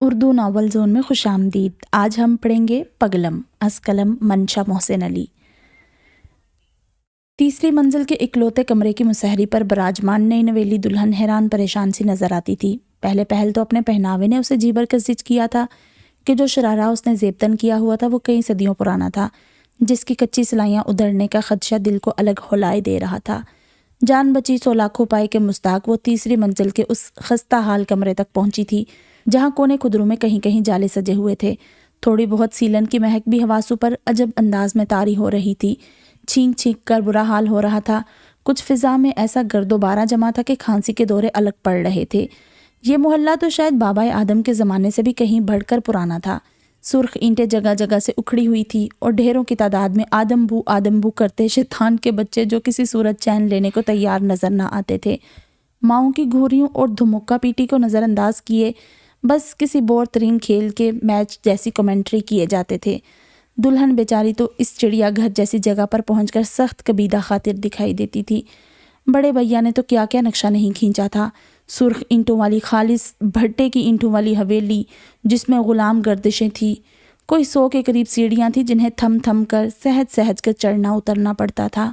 Urdu novel zone میں خوش آمدید۔ آج ہم پڑھیں گے پگلم از قلم منشا محسن علی۔ تیسری منزل کے اکلوتے کمرے کی مسہری پر براجمان نئی نویلی دلہن حیران پریشان سی نظر آتی تھی۔ پہل تو اپنے پہناوے نے اسے جی برکس کیا تھا کہ جو شرارہ اس نے زیبتن کیا ہوا تھا وہ کئی صدیوں پرانا تھا، جس کی کچی سلائیاں ادھڑنے کا خدشہ دل کو الگ ہولائے دے رہا تھا۔ جان بچی سو لاکھوں پائے کے مستاق وہ تیسری منزل کے اس خستہ حال کمرے تک پہنچی تھی جہاں کونے قدروں میں کہیں کہیں جالے سجے ہوئے تھے۔ تھوڑی بہت سیلن کی مہک بھی حواسوں پر عجب انداز میں طاری ہو رہی تھی۔ چھینک چھینک کر برا حال ہو رہا تھا۔ کچھ فضا میں ایسا گرد و بارہ جمع تھا کہ کھانسی کے دورے الگ پڑ رہے تھے۔ یہ محلہ تو شاید بابا آدم کے زمانے سے بھی کہیں بڑھ کر پرانا تھا۔ سرخ اینٹیں جگہ جگہ سے اکھڑی ہوئی تھی اور ڈھیروں کی تعداد میں آدم بو کرتے شیطان کے بچے جو کسی صورت چین لینے کو تیار نظر نہ آتے تھے، ماؤں کی گھوریوں اور دھمکا پیٹی کو نظر انداز کیے بس کسی بور ترین کھیل کے میچ جیسی کمنٹری کیے جاتے تھے۔ دلہن بیچاری تو اس چڑیا گھر جیسی جگہ پر پہنچ کر سخت کبیدہ خاطر دکھائی دیتی تھی۔ بڑے بھیا نے تو کیا کیا نقشہ نہیں کھینچا تھا۔ سرخ اینٹوں والی خالص بھٹے کی اینٹوں والی حویلی جس میں غلام گردشیں تھی، کوئی 100 کے قریب سیڑھیاں تھیں جنہیں تھم تھم کر سہج کر چڑھنا اترنا پڑتا تھا۔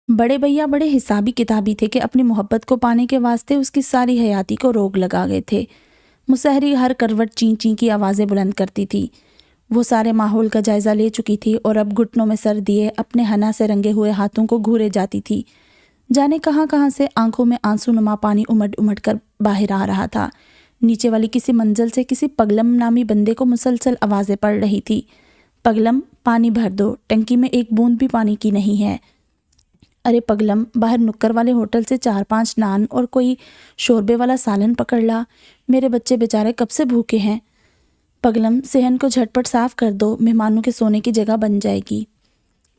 بڑے بھیا بڑے حسابی کتابی تھے کہ اپنی محبت کو پانے کے واسطے اس کی ساری حیاتی کو روک لگا گئے تھے۔ مسہری ہر کروٹ چین چین کی آوازیں بلند کرتی تھی۔ وہ سارے ماحول کا جائزہ لے چکی تھی اور اب گھٹنوں میں سر دیے اپنے حنا سے رنگے ہوئے ہاتھوں کو گھورے جاتی تھی۔ جانے کہاں سے آنکھوں میں آنسو نما پانی امڑ کر باہر آ رہا تھا۔ نیچے والی کسی منزل سے کسی پگلم نامی بندے کو مسلسل آوازیں پڑ رہی تھی۔ پگلم، پانی بھر دو، ٹنکی میں ایک بوند بھی پانی کی نہیں ہے۔ ارے پگلم، باہر نکر والے ہوٹل سے 4-5 نان اور کوئی شوربے والا سالن پکڑ لا، میرے بچے بیچارے کب سے بھوکے ہیں۔ پگلم، صحن کو جھٹپٹ صاف کر دو، مہمانوں کے سونے کی جگہ بن جائے گی۔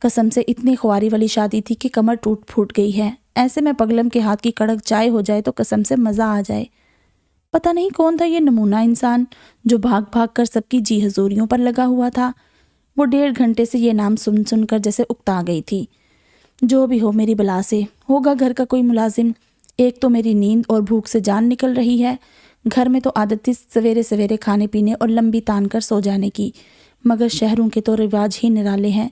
قسم سے اتنی خواری والی شادی تھی کہ کمر ٹوٹ پھوٹ گئی ہے۔ ایسے میں پگلم کے ہاتھ کی کڑک چائے ہو جائے تو قسم سے مزہ آ جائے۔ پتہ نہیں کون تھا یہ نمونہ انسان جو بھاگ بھاگ کر سب کی جی حضوریوں پر لگا ہوا تھا۔ وہ 1.5 گھنٹے سے یہ نام سن کر جیسے اکتا گئی تھی۔ جو بھی ہو میری بلا سے، ہوگا گھر کا کوئی ملازم۔ ایک تو میری نیند اور بھوک سے جان نکل رہی ہے۔ گھر میں تو عادت تھی سویرے کھانے پینے اور لمبی تان کر سو جانے کی، مگر شہروں کے تو رواج ہی نرالے ہیں۔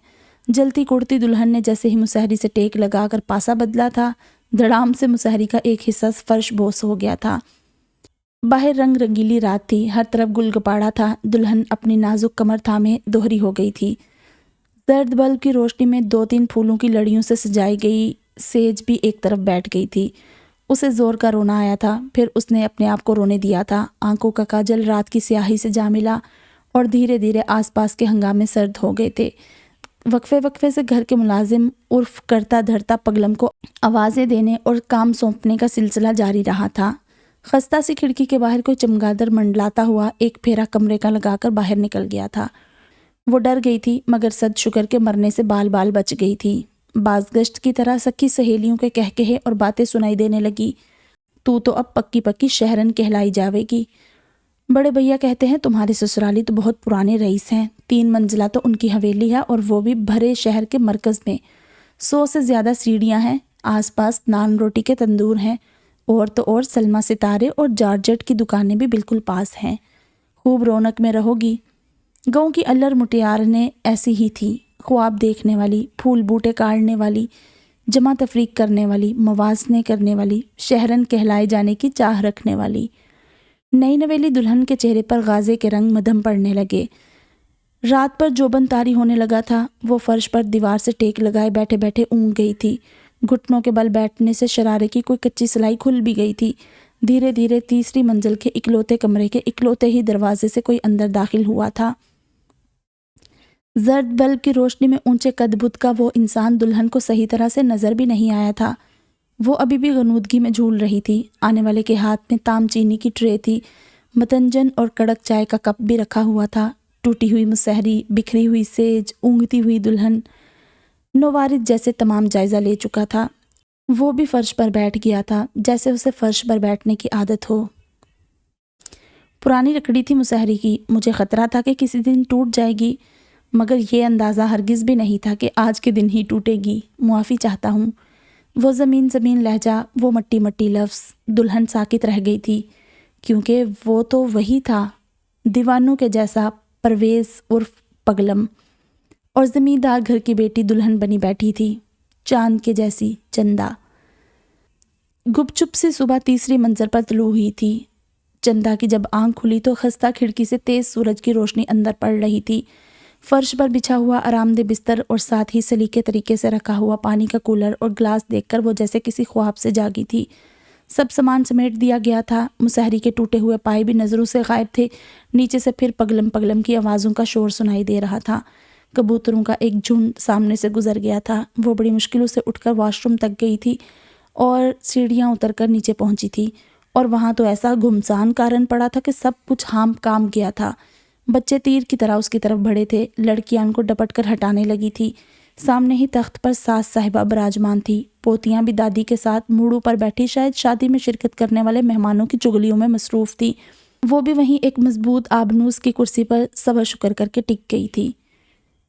جلتی کڑتی دلہن نے جیسے ہی مسہری سے ٹیک لگا کر پاسا بدلا تھا، دھڑام سے مسہری کا ایک حصہ فرش بوس ہو گیا تھا۔ باہر رنگ رنگیلی رات تھی، ہر طرف گل گپاڑا تھا۔ دلہن اپنی نازک کمر تھامے دوہری ہو گئی تھی۔ زرد بلب کی روشنی میں 2-3 پھولوں کی لڑیوں سے سجائی گئی سیج بھی ایک طرف بیٹھ گئی تھی۔ اسے زور کا رونا آیا تھا، پھر اس نے اپنے آپ کو رونے دیا تھا۔ آنکھوں کا کاجل رات کی سیاہی سے جا ملا اور دھیرے دھیرے آس پاس کے ہنگامے سرد ہو گئے تھے۔ وقفے سے گھر کے ملازم عرف کرتا دھرتا پگلم کو آوازیں دینے اور کام سونپنے کا سلسلہ جاری رہا تھا۔ خستہ سی کھڑکی کے باہر کوئی چمگادڑ منڈلاتا ہوا ایک پھیرا کمرے کا لگا کر باہر نکل گیا تھا۔ وہ ڈر گئی تھی مگر صد شکر کے مرنے سے بال بچ گئی تھی۔ بازگشت کی طرح سکی سہیلیوں کے کہے اور باتیں سنائی دینے لگی۔ تو اب پکی شہرن کہلائی جاوے گی۔ بڑے بھیا کہتے ہیں تمہارے سسرالی تو بہت پرانے رئیس ہیں۔ 3 منزلہ تو ان کی حویلی ہے اور وہ بھی بھرے شہر کے مرکز میں۔ 100 سے زیادہ سیڑھیاں ہیں، آس پاس نان روٹی کے تندور ہیں، اور تو اور سلما ستارے اور جارجٹ کی دکانیں بھی بالکل پاس ہیں۔ خوب رونق میں رہو گی۔ گاؤں کی الر مٹیارنیں ایسی ہی تھی، خواب دیکھنے والی، پھول بوٹے کاڑنے والی، جمع تفریق کرنے والی، موازنے کرنے والی، شہرن کہلائے جانے کی چاہ رکھنے والی۔ نئی نویلی دلہن کے چہرے پر غازے کے رنگ مدھم پڑنے لگے۔ رات پر جوبن طاری ہونے لگا تھا۔ وہ فرش پر دیوار سے ٹیک لگائے بیٹھے بیٹھے اونگ گئی تھی۔ گھٹنوں کے بل بیٹھنے سے شرارے کی کوئی کچی سلائی کھل بھی گئی تھی۔ دھیرے دھیرے تیسری منزل کے اکلوتے کمرے کے اکلوتے ہی دروازے سے کوئی اندر داخل ہوا تھا۔ زرد بلب کی روشنی میں اونچے قد بت کا وہ انسان دلہن کو صحیح طرح سے نظر بھی نہیں آیا تھا۔ وہ ابھی بھی غنودگی میں جھول رہی تھی۔ آنے والے کے ہاتھ میں تام چینی کی ٹرے تھی، متنجن اور کڑک چائے کا کپ بھی رکھا ہوا تھا۔ ٹوٹی ہوئی مسہری، بکھری ہوئی سیج، اونگتی ہوئی دلہن، نوارد جیسے تمام جائزہ لے چکا تھا۔ وہ بھی فرش پر بیٹھ گیا تھا جیسے اسے فرش پر بیٹھنے کی عادت ہو۔ پرانی لکڑی تھی مسہری کی، مجھے خطرہ تھا کہ کسی دن ٹوٹ جائے گی، مگر یہ اندازہ ہرگز بھی نہیں تھا کہ آج کے دن ہی ٹوٹے گی۔ معافی چاہتا ہوں۔ وہ زمین لہجہ، وہ مٹی لفظ۔ دلہن ساکت رہ گئی تھی۔ کیونکہ وہ تو وہی تھا، دیوانوں کے جیسا پرویز عرف پگلم، اور زمیندار گھر کی بیٹی دلہن بنی بیٹھی تھی، چاند کے جیسی چندا۔ گپ چپ سے صبح تیسری منزل پر طلوع ہوئی تھی۔ چندا کی جب آنکھ کھلی تو خستہ کھڑکی سے تیز سورج کی روشنی اندر پڑ رہی تھی۔ فرش پر بچھا ہوا آرام دہ بستر اور ساتھ ہی سلیقے طریقے سے رکھا ہوا پانی کا کولر اور گلاس دیکھ کر وہ جیسے کسی خواب سے جاگی تھی۔ سب سامان سمیٹ دیا گیا تھا، مسحری کے ٹوٹے ہوئے پائے بھی نظروں سے غائب تھے۔ نیچے سے پھر پگلم پگلم کی آوازوں کا شور سنائی دے رہا تھا۔ کبوتروں کا ایک جھنڈ سامنے سے گزر گیا تھا۔ وہ بڑی مشکلوں سے اٹھ کر واش روم تک گئی تھی اور سیڑھیاں اتر کر نیچے پہنچی تھی، اور وہاں تو ایسا گھمسان کارن پڑا تھا کہ سب کچھ کام گیا تھا۔ بچے تیر کی طرح اس کی طرف بڑھے تھے، لڑکیاں ان کو ڈپٹ کر ہٹانے لگی تھی۔ سامنے ہی تخت پر ساس صاحبہ براجمان تھی، پوتیاں بھی دادی کے ساتھ موڑوں پر بیٹھی شاید شادی میں شرکت کرنے والے مہمانوں کی چگلیوں میں مصروف تھی۔ وہ بھی وہیں ایک مضبوط آبنوس کی کرسی پر صبر شکر کر کے ٹک گئی تھی۔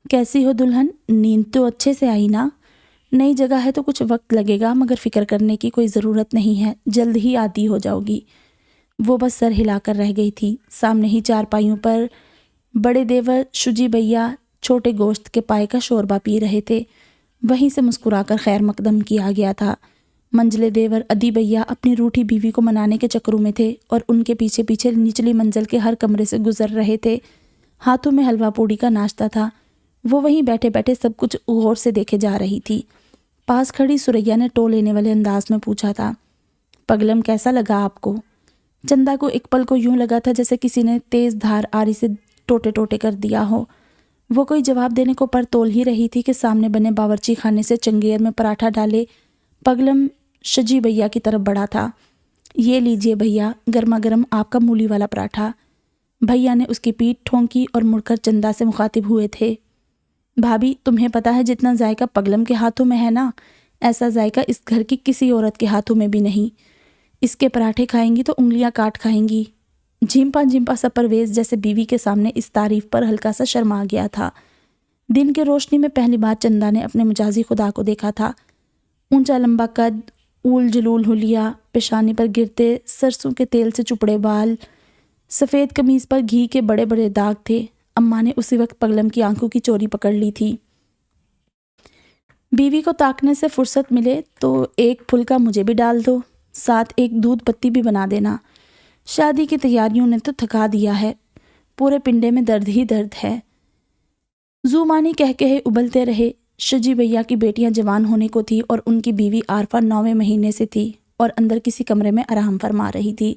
کیسی ہو دلہن؟ نیند تو اچھے سے آئی نا؟ نئی جگہ ہے تو کچھ وقت لگے گا، مگر فکر کرنے کی کوئی ضرورت نہیں ہے، جلد ہی عادی ہو جاؤ گی۔ وہ بس سر ہلا کر رہ گئی تھی۔ سامنے ہی چارپائیوں پر بڑے دیور شجی بھیا چھوٹے گوشت کے پائے کا شوربہ پی رہے تھے، وہیں سے مسکرا کر خیر مقدم کیا گیا تھا۔ منجلے دیور ادی بھیا اپنی روٹھی بیوی کو منانے کے چکروں میں تھے اور ان کے پیچھے پیچھے نچلی منزل کے ہر کمرے سے گزر رہے تھے۔ ہاتھوں میں حلوہ پوڑی کا ناشتہ تھا۔ وہ وہیں بیٹھے بیٹھے سب کچھ غور سے دیکھے جا رہی تھی۔ پاس کھڑی سریا نے ٹو لینے والے انداز میں پوچھا تھا، پگلم کیسا لگا آپ کو؟ چندا کو ایک پل کو یوں لگا تھا جیسے کسی نے تیز دھار آری سے ٹوٹے ٹوٹے کر دیا ہو۔ وہ کوئی جواب دینے کو پر تول ہی رہی تھی کہ سامنے بنے باورچی خانے سے چنگیر میں پراٹھا ڈالے پگلم شجی بھیا کی طرف بڑھا تھا۔ یہ لیجئے بھیا، گرما گرم آپ کا مولی والا پراٹھا۔ بھیا نے اس کی پیٹھ ٹھونکی اور مڑ کر چندا سے مخاطب ہوئے تھے، بھابھی تمہیں پتا ہے جتنا ذائقہ پگلم کے ہاتھوں میں ہے نا، ایسا ذائقہ اس گھر کی کسی عورت کے ہاتھوں میں بھی نہیں۔ اس کے پراٹھے کھائیں گی تو انگلیاں کاٹ کھائیں گی۔ جھمپا جھمپا سا پرویز جیسے بیوی کے سامنے اس تعریف پر ہلکا سا شرما گیا تھا۔ دن کے روشنی میں پہلی بار چندا نے اپنے مجازی خدا کو دیکھا تھا۔ اونچا لمبا قد، اول جلول حلیہ، پیشانی پر گرتے سرسوں کے تیل سے چپڑے بال، سفید قمیض پر گھی کے بڑے بڑے داغ تھے۔ اماں نے اسی وقت پگلم کی آنکھوں کی چوری پکڑ لی تھی۔ بیوی کو تاکنے سے فرصت ملے تو ایک پھلکا مجھے بھی ڈال دو، ساتھ ایک دودھ پتی بھی بنا دینا۔ شادی کی تیاریوں نے تو تھکا دیا ہے، پورے پنڈے میں درد ہی درد ہے۔ زومانی کہہ کہے ابلتے رہے۔ شجی بھیا کی بیٹیاں جوان ہونے کو تھی اور ان کی بیوی عارفہ 9ویں مہینے سے تھی اور اندر کسی کمرے میں آرام فرما رہی تھی۔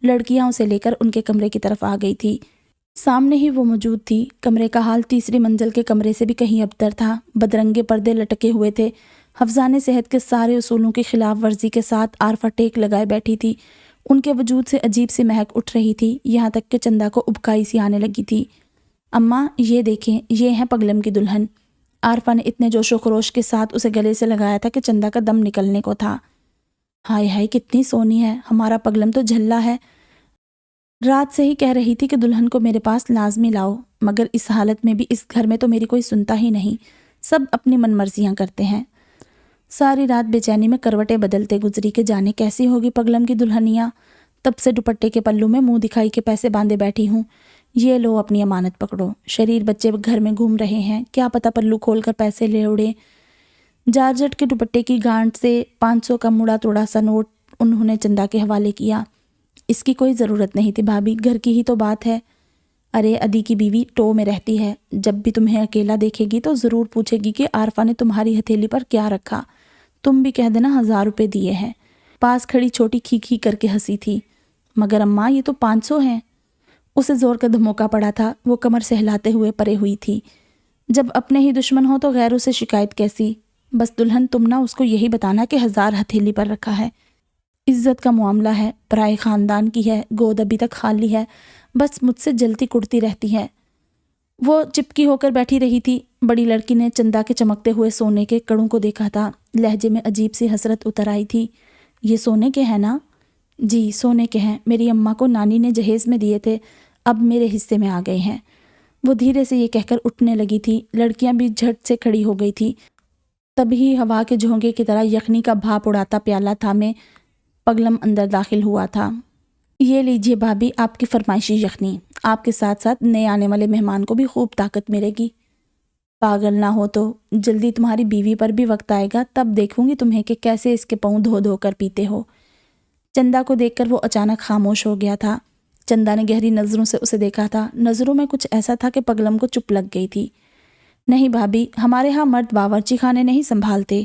لڑکیاں اسے لے کر ان کے کمرے کی طرف آ گئی تھی۔ سامنے ہی وہ موجود تھی۔ کمرے کا حال تیسری منزل کے کمرے سے بھی کہیں ابتر تھا۔ بدرنگے پردے لٹکے ہوئے تھے۔ حفظان صحت کے سارے اصولوں کی خلاف ورزی کے ساتھ عارفہ ٹیک لگائے بیٹھی تھی۔ ان کے وجود سے عجیب سی مہک اٹھ رہی تھی، یہاں تک کہ چندا کو ابکائی سی آنے لگی تھی۔ اماں یہ دیکھیں، یہ ہے پگلم کی دلہن۔ عارفہ نے اتنے جوش و خروش کے ساتھ اسے گلے سے لگایا تھا کہ چندا کا دم نکلنے کو تھا۔ ہائے ہائے کتنی سونی ہے، ہمارا پگلم تو جھلا ہے۔ رات سے ہی کہہ رہی تھی کہ دلہن کو میرے پاس لازمی لاؤ، مگر اس حالت میں بھی اس گھر میں تو میری کوئی سنتا ہی نہیں، سب اپنی من مرضیاں کرتے ہیں۔ ساری رات بے چینی میں کروٹیں بدلتے گزری کہ جانے کیسی ہوگی پگلم کی دلہنیاں۔ تب سے دوپٹے کے پلوں میں منہ دکھائی کے پیسے باندھے بیٹھی ہوں۔ یہ لو اپنی امانت پکڑو، شریر بچے گھر میں گھوم رہے ہیں، کیا پتہ پلو کھول کر پیسے لے اڑے۔ جارجٹ کے دوپٹے کی گانٹ سے 500 کا مڑا توڑا سا نوٹ انہوں نے چندا کے حوالے کیا۔ اس کی کوئی ضرورت نہیں تھی بھابھی، گھر کی ہی تو بات ہے۔ ارے ادی کی بیوی ٹو میں رہتی ہے، جب بھی تمہیں اکیلا دیکھے گی تو ضرور پوچھے گی کہ عارفہ نے تمہاری ہتھیلی پر کیا رکھا، تم بھی کہہ دینا 1000 روپے دیے ہیں۔ پاس کھڑی چھوٹی کھی کھی کر کے ہنسی تھی۔ مگر اماں یہ تو 500 ہیں۔ اسے زور کا دھموکا پڑا تھا، وہ کمر سہلاتے ہوئے پرے ہوئی تھی۔ جب اپنے ہی دشمن ہو تو غیروں سے شکایت کیسی؟ بس دلہن تم نہ اس کو یہی بتانا کہ 1000 ہتھیلی پر رکھا ہے، عزت کا معاملہ ہے، پرائے خاندان کی ہے، گود ابھی تک خالی ہے، بس مجھ سے جلتی کڑتی رہتی ہے۔ وہ چپکی ہو کر بیٹھی رہی تھی۔ بڑی لڑکی نے چندا کے چمکتے ہوئے سونے کے کڑوں کو دیکھا تھا، لہجے میں عجیب سی حسرت اتر آئی تھی۔ یہ سونے کے ہیں نا؟ جی سونے کے ہیں، میری اماں کو نانی نے جہیز میں دیے تھے، اب میرے حصے میں آ گئے ہیں۔ وہ دھیرے سے یہ کہہ کر اٹھنے لگی تھی۔ لڑکیاں بھی جھٹ سے کھڑی ہو گئی تھی۔ تبھی ہوا کے جھونکے کی طرح یخنی کا بھاپ اڑاتا پیالہ تھامے پگلم اندر داخل ہوا تھا۔ یہ لیجیے بھابھی آپ کی فرمائشی یخنی، آپ کے ساتھ ساتھ نئے آنے والے مہمان کو بھی خوب طاقت ملے گی۔ پاگل نہ ہو تو جلدی تمہاری بیوی پر بھی وقت آئے گا، تب دیکھوں گی تمہیں کہ کیسے اس کے پاؤں دھو دھو کر پیتے ہو۔ چندا کو دیکھ کر وہ اچانک خاموش ہو گیا تھا۔ چندا نے گہری نظروں سے اسے دیکھا تھا، نظروں میں کچھ ایسا تھا کہ پگلم کو چپ لگ گئی تھی۔ نہیں بھابھی، ہمارے ہاں مرد باورچی خانے نہیں سنبھالتے۔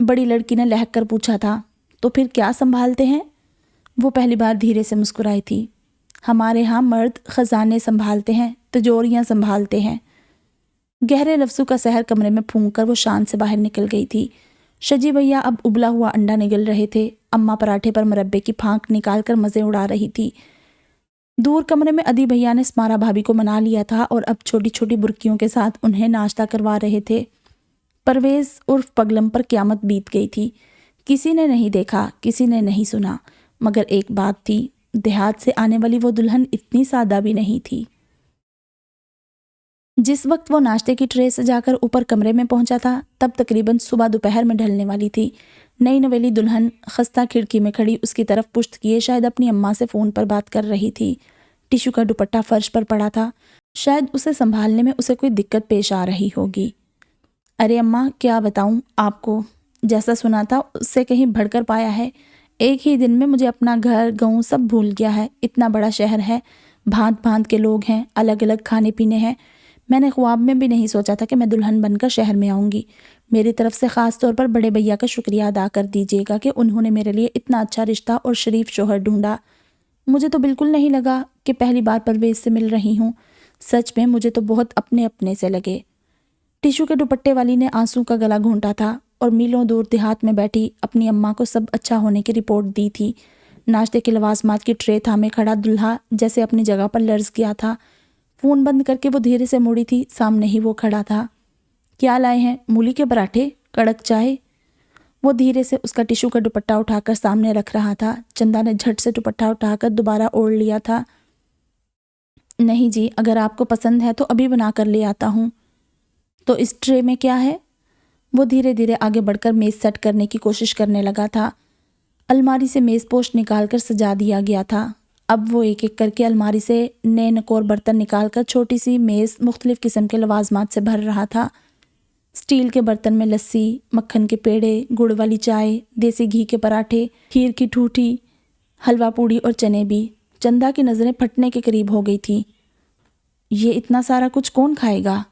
بڑی لڑکی نے لہک کر پوچھا تھا۔ تو پھر کیا سنبھالتے ہیں؟ وہ پہلی بار دھیرے سے مسکرائی تھی۔ ہمارے ہاں مرد خزانے سنبھالتے ہیں، تجوریاں سنبھالتے ہیں۔ گہرے لفظوں کا سحر کمرے میں پھونک کر وہ شان سے باہر نکل گئی تھی۔ شجی بھیا اب ابلا ہوا انڈا نگل رہے تھے۔ اماں پراٹھے پر مربے کی پھانک نکال کر مزے اڑا رہی تھی۔ دور کمرے میں ادی بھیا نے اسمارا بھابھی کو منا لیا تھا اور اب چھوٹی چھوٹی برکیوں کے ساتھ انہیں ناشتہ کروا رہے تھے۔ پرویز عرف پگلم پر قیامت بیت گئی تھی۔ کسی نے نہیں دیکھا، کسی نے نہیں سنا، مگر ایک بات تھی، دیہات سے آنے والی وہ دلہن اتنی سادہ بھی نہیں تھی۔ جس وقت وہ ناشتے کی ٹرے سجا کر اوپر کمرے میں پہنچا تھا تب تقریباً صبح دوپہر میں ڈھلنے والی تھی۔ نئی نویلی دلہن خستہ کھڑکی میں کھڑی اس کی طرف پشت کیے شاید اپنی اماں سے فون پر بات کر رہی تھی۔ ٹیشو کا دوپٹہ فرش پر پڑا تھا، شاید اسے سنبھالنے میں اسے کوئی دقت پیش آ رہی ہوگی۔ ارے اماں، کیا بتاؤں آپ کو، جیسا سنا تھا اس سے کہیں بڑھ کر پایا ہے۔ ایک ہی دن میں مجھے اپنا گھر گاؤں سب بھول گیا ہے۔ اتنا بڑا شہر ہے، بھانت بھانت کے لوگ ہیں، الگ الگ کھانے پینے ہیں۔ میں نے خواب میں بھی نہیں سوچا تھا کہ میں دلہن بن کر شہر میں آؤں گی۔ میری طرف سے خاص طور پر بڑے بھیا کا شکریہ ادا کر دیجیے گا کہ انہوں نے میرے لیے اتنا اچھا رشتہ اور شریف شوہر ڈھونڈا۔ مجھے تو بالکل نہیں لگا کہ پہلی بار پرویز سے مل رہی ہوں۔ سچ میں مجھے تو بہت اپنے اپنے سے لگے۔ ٹیشو کے دوپٹے والی نے آنسوں کا گلا گھونٹا تھا اور میلوں دور دیہات میں بیٹھی اپنی اماں کو سب اچھا ہونے کی رپورٹ دی تھی۔ ناشتے کے لوازمات کی ٹرے تھامے کھڑا دلہا جیسے اپنی جگہ پر لرز گیا تھا۔ فون بند کر کے وہ دھیرے سے مڑی تھی، سامنے ہی وہ کھڑا تھا۔ کیا لائے ہیں؟ مولی کے پراٹھے، کڑک چائے؟ وہ دھیرے سے اس کا ٹیشو کا دوپٹہ اٹھا کر سامنے رکھ رہا تھا۔ چندا نے جھٹ سے دوپٹہ اٹھا کر دوبارہ اوڑھ لیا تھا۔ نہیں جی، اگر آپ کو پسند ہے تو ابھی بنا کر لے آتا ہوں۔ تو اس ٹرے میں کیا ہے؟ وہ دھیرے دھیرے آگے بڑھ کر میز سیٹ کرنے کی کوشش کرنے لگا تھا۔ الماری سے میز پوش نکال کر سجا دیا گیا تھا۔ اب وہ ایک ایک کر کے الماری سے نئے نکور برتن نکال کر چھوٹی سی میز مختلف قسم کے لوازمات سے بھر رہا تھا۔ سٹیل کے برتن میں لسی، مکھن کے پیڑے، گڑ والی چائے، دیسی گھی کے پراٹھے، کھیر کی ٹھوٹھی، حلوہ پوڑی اور چنے بھی۔ چندا کی نظریں پھٹنے کے قریب ہو گئی تھیں۔ یہ اتنا سارا کچھ کون کھائے گا؟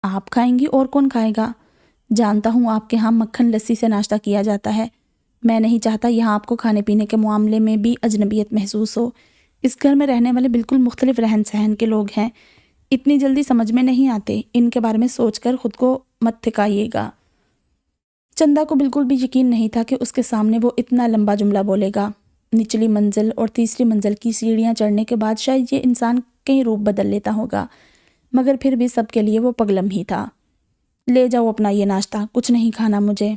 آپ کھائیں گی اور کون کھائے گا؟ جانتا ہوں آپ کے ہاں مکھن لسی سے ناشتہ کیا جاتا ہے۔ میں نہیں چاہتا یہاں آپ کو کھانے پینے کے معاملے میں بھی اجنبیت محسوس ہو۔ اس گھر میں رہنے والے بالکل مختلف رہن سہن کے لوگ ہیں، اتنی جلدی سمجھ میں نہیں آتے۔ ان کے بارے میں سوچ کر خود کو مت تھکائیے گا۔ چندا کو بالکل بھی یقین نہیں تھا کہ اس کے سامنے وہ اتنا لمبا جملہ بولے گا۔ نچلی منزل اور تیسری منزل کی سیڑھیاں چڑھنے کے بعد شاید یہ انسان کہیں روپ بدل لیتا ہوگا، مگر پھر بھی سب کے لیے وہ پگلم ہی تھا۔ لے جاؤ اپنا یہ ناشتہ، کچھ نہیں کھانا مجھے۔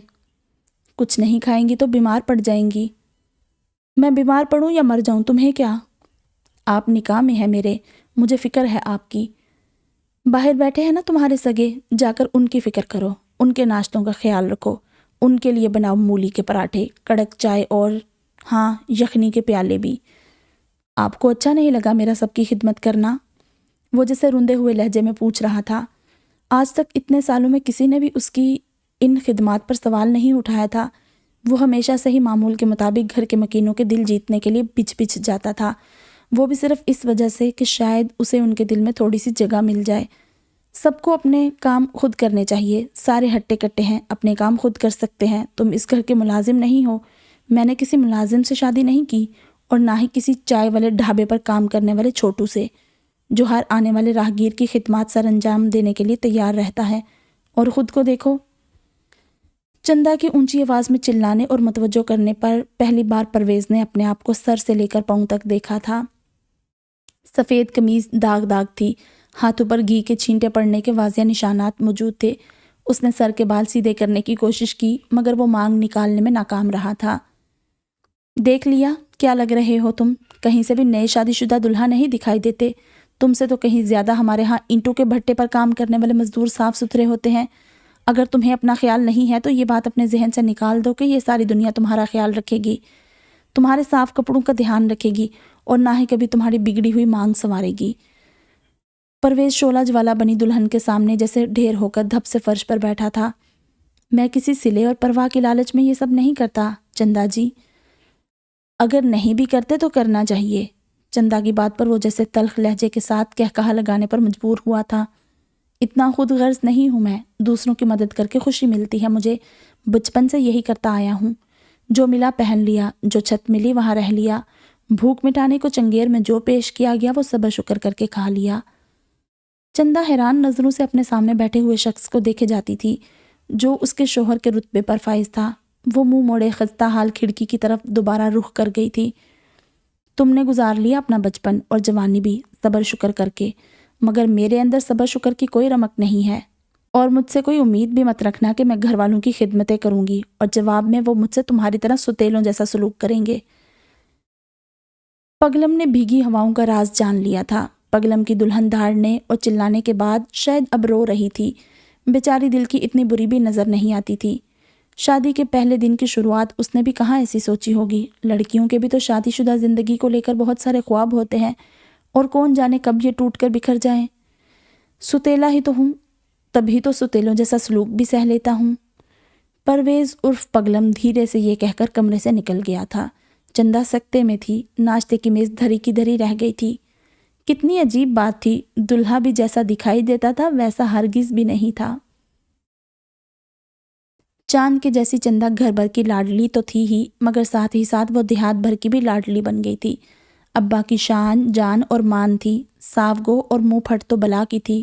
کچھ نہیں کھائیں گی تو بیمار پڑ جائیں گی۔ میں بیمار پڑوں یا مر جاؤں تمہیں کیا؟ آپ نکاح میں ہے میرے، مجھے فکر ہے آپ کی۔ باہر بیٹھے ہیں نا تمہارے سگے، جا کر ان کی فکر کرو، ان کے ناشتوں کا خیال رکھو، ان کے لیے بناؤ مولی کے پراٹھے، کڑک چائے اور ہاں یخنی کے پیالے بھی۔ آپ کو اچھا نہیں لگا میرا سب کی خدمت کرنا؟ وہ جیسے روندے ہوئے لہجے میں پوچھ رہا تھا۔ آج تک اتنے سالوں میں کسی نے بھی اس کی ان خدمات پر سوال نہیں اٹھایا تھا۔ وہ ہمیشہ سے ہی معمول کے مطابق گھر کے مکینوں کے دل جیتنے کے لیے پچ پچ جاتا تھا، وہ بھی صرف اس وجہ سے کہ شاید اسے ان کے دل میں تھوڑی سی جگہ مل جائے۔ سب کو اپنے کام خود کرنے چاہیے، سارے ہٹے کٹے ہیں، اپنے کام خود کر سکتے ہیں۔ تم اس گھر کے ملازم نہیں ہو، میں نے کسی ملازم سے شادی نہیں کی، اور نہ ہی کسی چائے والے ڈھابے پر کام کرنے والے چھوٹو سے، جو ہر آنے والے راہگیر کی خدمات سر انجام دینے کے لیے تیار رہتا ہے۔ اور خود کو دیکھو۔ چندا کی اونچی آواز میں چلانے اور متوجہ کرنے پر پہلی بار پرویز نے اپنے آپ کو سر سے لے کر پاؤں تک دیکھا تھا۔ سفید قمیض داغ داغ تھی، ہاتھوں پر گھی کے چھینٹے پڑنے کے واضح نشانات موجود تھے۔ اس نے سر کے بال سیدھے کرنے کی کوشش کی، مگر وہ مانگ نکالنے میں ناکام رہا تھا۔ دیکھ لیا، کیا لگ رہے ہو تم؟ کہیں سے بھی نئے شادی شدہ دلہا نہیں دکھائی دیتے۔ تم سے تو کہیں زیادہ ہمارے ہاں اینٹوں کے بھٹے پر کام کرنے والے مزدور صاف ستھرے ہوتے ہیں۔ اگر تمہیں اپنا خیال نہیں ہے تو یہ بات اپنے ذہن سے نکال دو کہ یہ ساری دنیا تمہارا خیال رکھے گی۔ تمہارے صاف کپڑوں کا دھیان رکھے گی اور نہ ہی کبھی تمہاری بگڑی ہوئی مانگ سنوارے گی۔ پرویز شعلہ جوالا بنی دلہن کے سامنے جیسے ڈھیر ہو کر دھپ سے فرش پر بیٹھا تھا۔ میں کسی صلے اور پرواہ کے لالچ میں یہ سب نہیں کرتا چندا جی۔ اگر نہیں بھی کرتے تو کرنا چاہیے۔ چندا کی بات پر وہ جیسے تلخ لہجے کے ساتھ کہا لگانے پر مجبور ہوا تھا۔ اتنا خود غرض نہیں ہوں میں، دوسروں کی مدد کر کے خوشی ملتی ہے مجھے، بچپن سے یہی کرتا آیا ہوں۔ جو ملا پہن لیا، جو چھت ملی وہاں رہ لیا، بھوک مٹانے کو چنگیر میں جو پیش کیا گیا وہ صبر شکر کر کے کھا لیا۔ چندا حیران نظروں سے اپنے سامنے بیٹھے ہوئے شخص کو دیکھے جاتی تھی جو اس کے شوہر کے رتبے پر فائز تھا۔ وہ منہ موڑے خستہ حال کھڑکی کی طرف دوبارہ رخ کر گئی تھی۔ تم نے گزار لیا اپنا بچپن اور جوانی بھی صبر شکر کر کے، مگر میرے اندر صبر شکر کی کوئی رمق نہیں ہے، اور مجھ سے کوئی امید بھی مت رکھنا کہ میں گھر والوں کی خدمتیں کروں گی اور جواب میں وہ مجھ سے تمہاری طرح ستیلوں جیسا سلوک کریں گے۔ پگلم نے بھیگی ہواؤں کا راز جان لیا تھا۔ پگلم کی دلہن دھاڑنے اور چلانے کے بعد شاید اب رو رہی تھی۔ بیچاری دل کی اتنی بری بھی نظر نہیں آتی تھی۔ شادی کے پہلے دن کی شروعات اس نے بھی کہاں ایسی سوچی ہوگی۔ لڑکیوں کے بھی تو شادی شدہ زندگی کو لے کر بہت سارے خواب ہوتے ہیں، اور کون جانے کب یہ ٹوٹ کر بکھر جائیں۔ ستیلا ہی تو ہوں، تبھی تو ستیلوں جیسا سلوک بھی سہ لیتا ہوں۔ پرویز عرف پگلم دھیرے سے یہ کہہ کر کمرے سے نکل گیا تھا۔ چندا سکتے میں تھی، ناشتے کی میز دھری کی دھری رہ گئی تھی۔ کتنی عجیب بات تھی، دلہا بھی جیسا دکھائی دیتا تھا ویسا ہرگز بھی نہیں تھا۔ چاند کے جیسی چندا گھر بھر کی لاڈلی تو تھی ہی، مگر ساتھ ہی ساتھ وہ دیہات بھر کی بھی لاڈلی بن گئی تھی۔ ابا کی شان، جان اور مان تھی، صاف گو اور منہ پھٹ تو بلا کی تھی،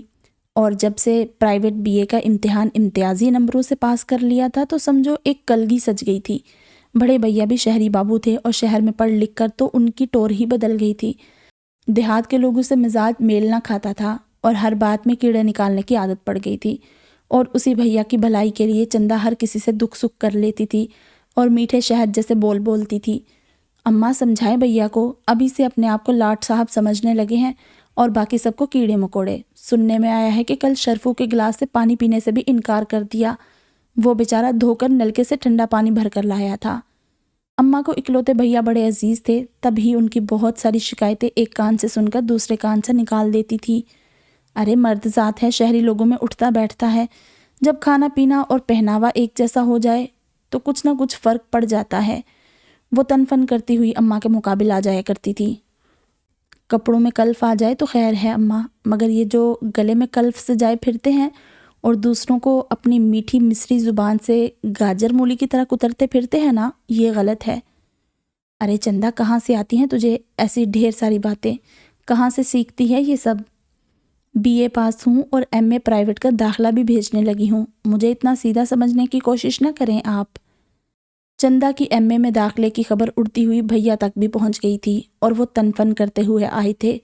اور جب سے پرائیویٹ BA کا امتحان امتیازی نمبروں سے پاس کر لیا تھا تو سمجھو ایک کلگی سج گئی تھی۔ بڑے بھیا بھی شہری بابو تھے اور شہر میں پڑھ لکھ کر تو ان کی ٹور ہی بدل گئی تھی۔ دیہات کے لوگوں سے مزاج میل نہ کھاتا تھا اور ہر بات میں کیڑے نکالنے کی عادت پڑ گئی تھی، اور اسی بھیا کی بھلائی کے لیے چندا ہر کسی سے دکھ سکھ کر لیتی تھی اور میٹھے شہد جیسے بول بولتی تھی۔ اماں سمجھائے بھیا کو، ابھی سے اپنے آپ کو لاٹ صاحب سمجھنے لگے ہیں اور باقی سب کو کیڑے مکوڑے۔ سننے میں آیا ہے کہ کل شرفو کے گلاس سے پانی پینے سے بھی انکار کر دیا، وہ بیچارہ دھو کر نلکے سے ٹھنڈا پانی بھر کر لایا تھا۔ اماں کو اکلوتے بھیا بڑے عزیز تھے، تب ہی ان کی بہت ساری شکایتیں ایک کان سے سن کر دوسرے کان سے نکال دیتی تھی۔ ارے مرد ذات ہے، شہری لوگوں میں اٹھتا بیٹھتا ہے، جب کھانا پینا اور پہناوا ایک جیسا ہو جائے تو کچھ نہ کچھ فرق پڑ جاتا ہے۔ وہ تن فن کرتی ہوئی اماں کے مقابل آ جایا کرتی تھی۔ کپڑوں میں کلف آ جائے تو خیر ہے اماں، مگر یہ جو گلے میں کلف سے جائے پھرتے ہیں اور دوسروں کو اپنی میٹھی مصری زبان سے گاجر مولی کی طرح کترتے پھرتے ہیں نا، یہ غلط ہے۔ ارے چندا، کہاں سے آتی ہیں تجھے ایسی ڈھیر ساری باتیں؟ کہاں سے سیکھتی ہے یہ سب؟ BA پاس ہوں اور MA پرائیویٹ کا داخلہ بھی بھیجنے لگی ہوں، مجھے اتنا سیدھا سمجھنے کی کوشش نہ کریں آپ۔ چندا کی MA میں داخلے کی خبر اڑتی ہوئی بھیا تک بھی پہنچ گئی تھی اور وہ تن فن کرتے ہوئے آئے تھے۔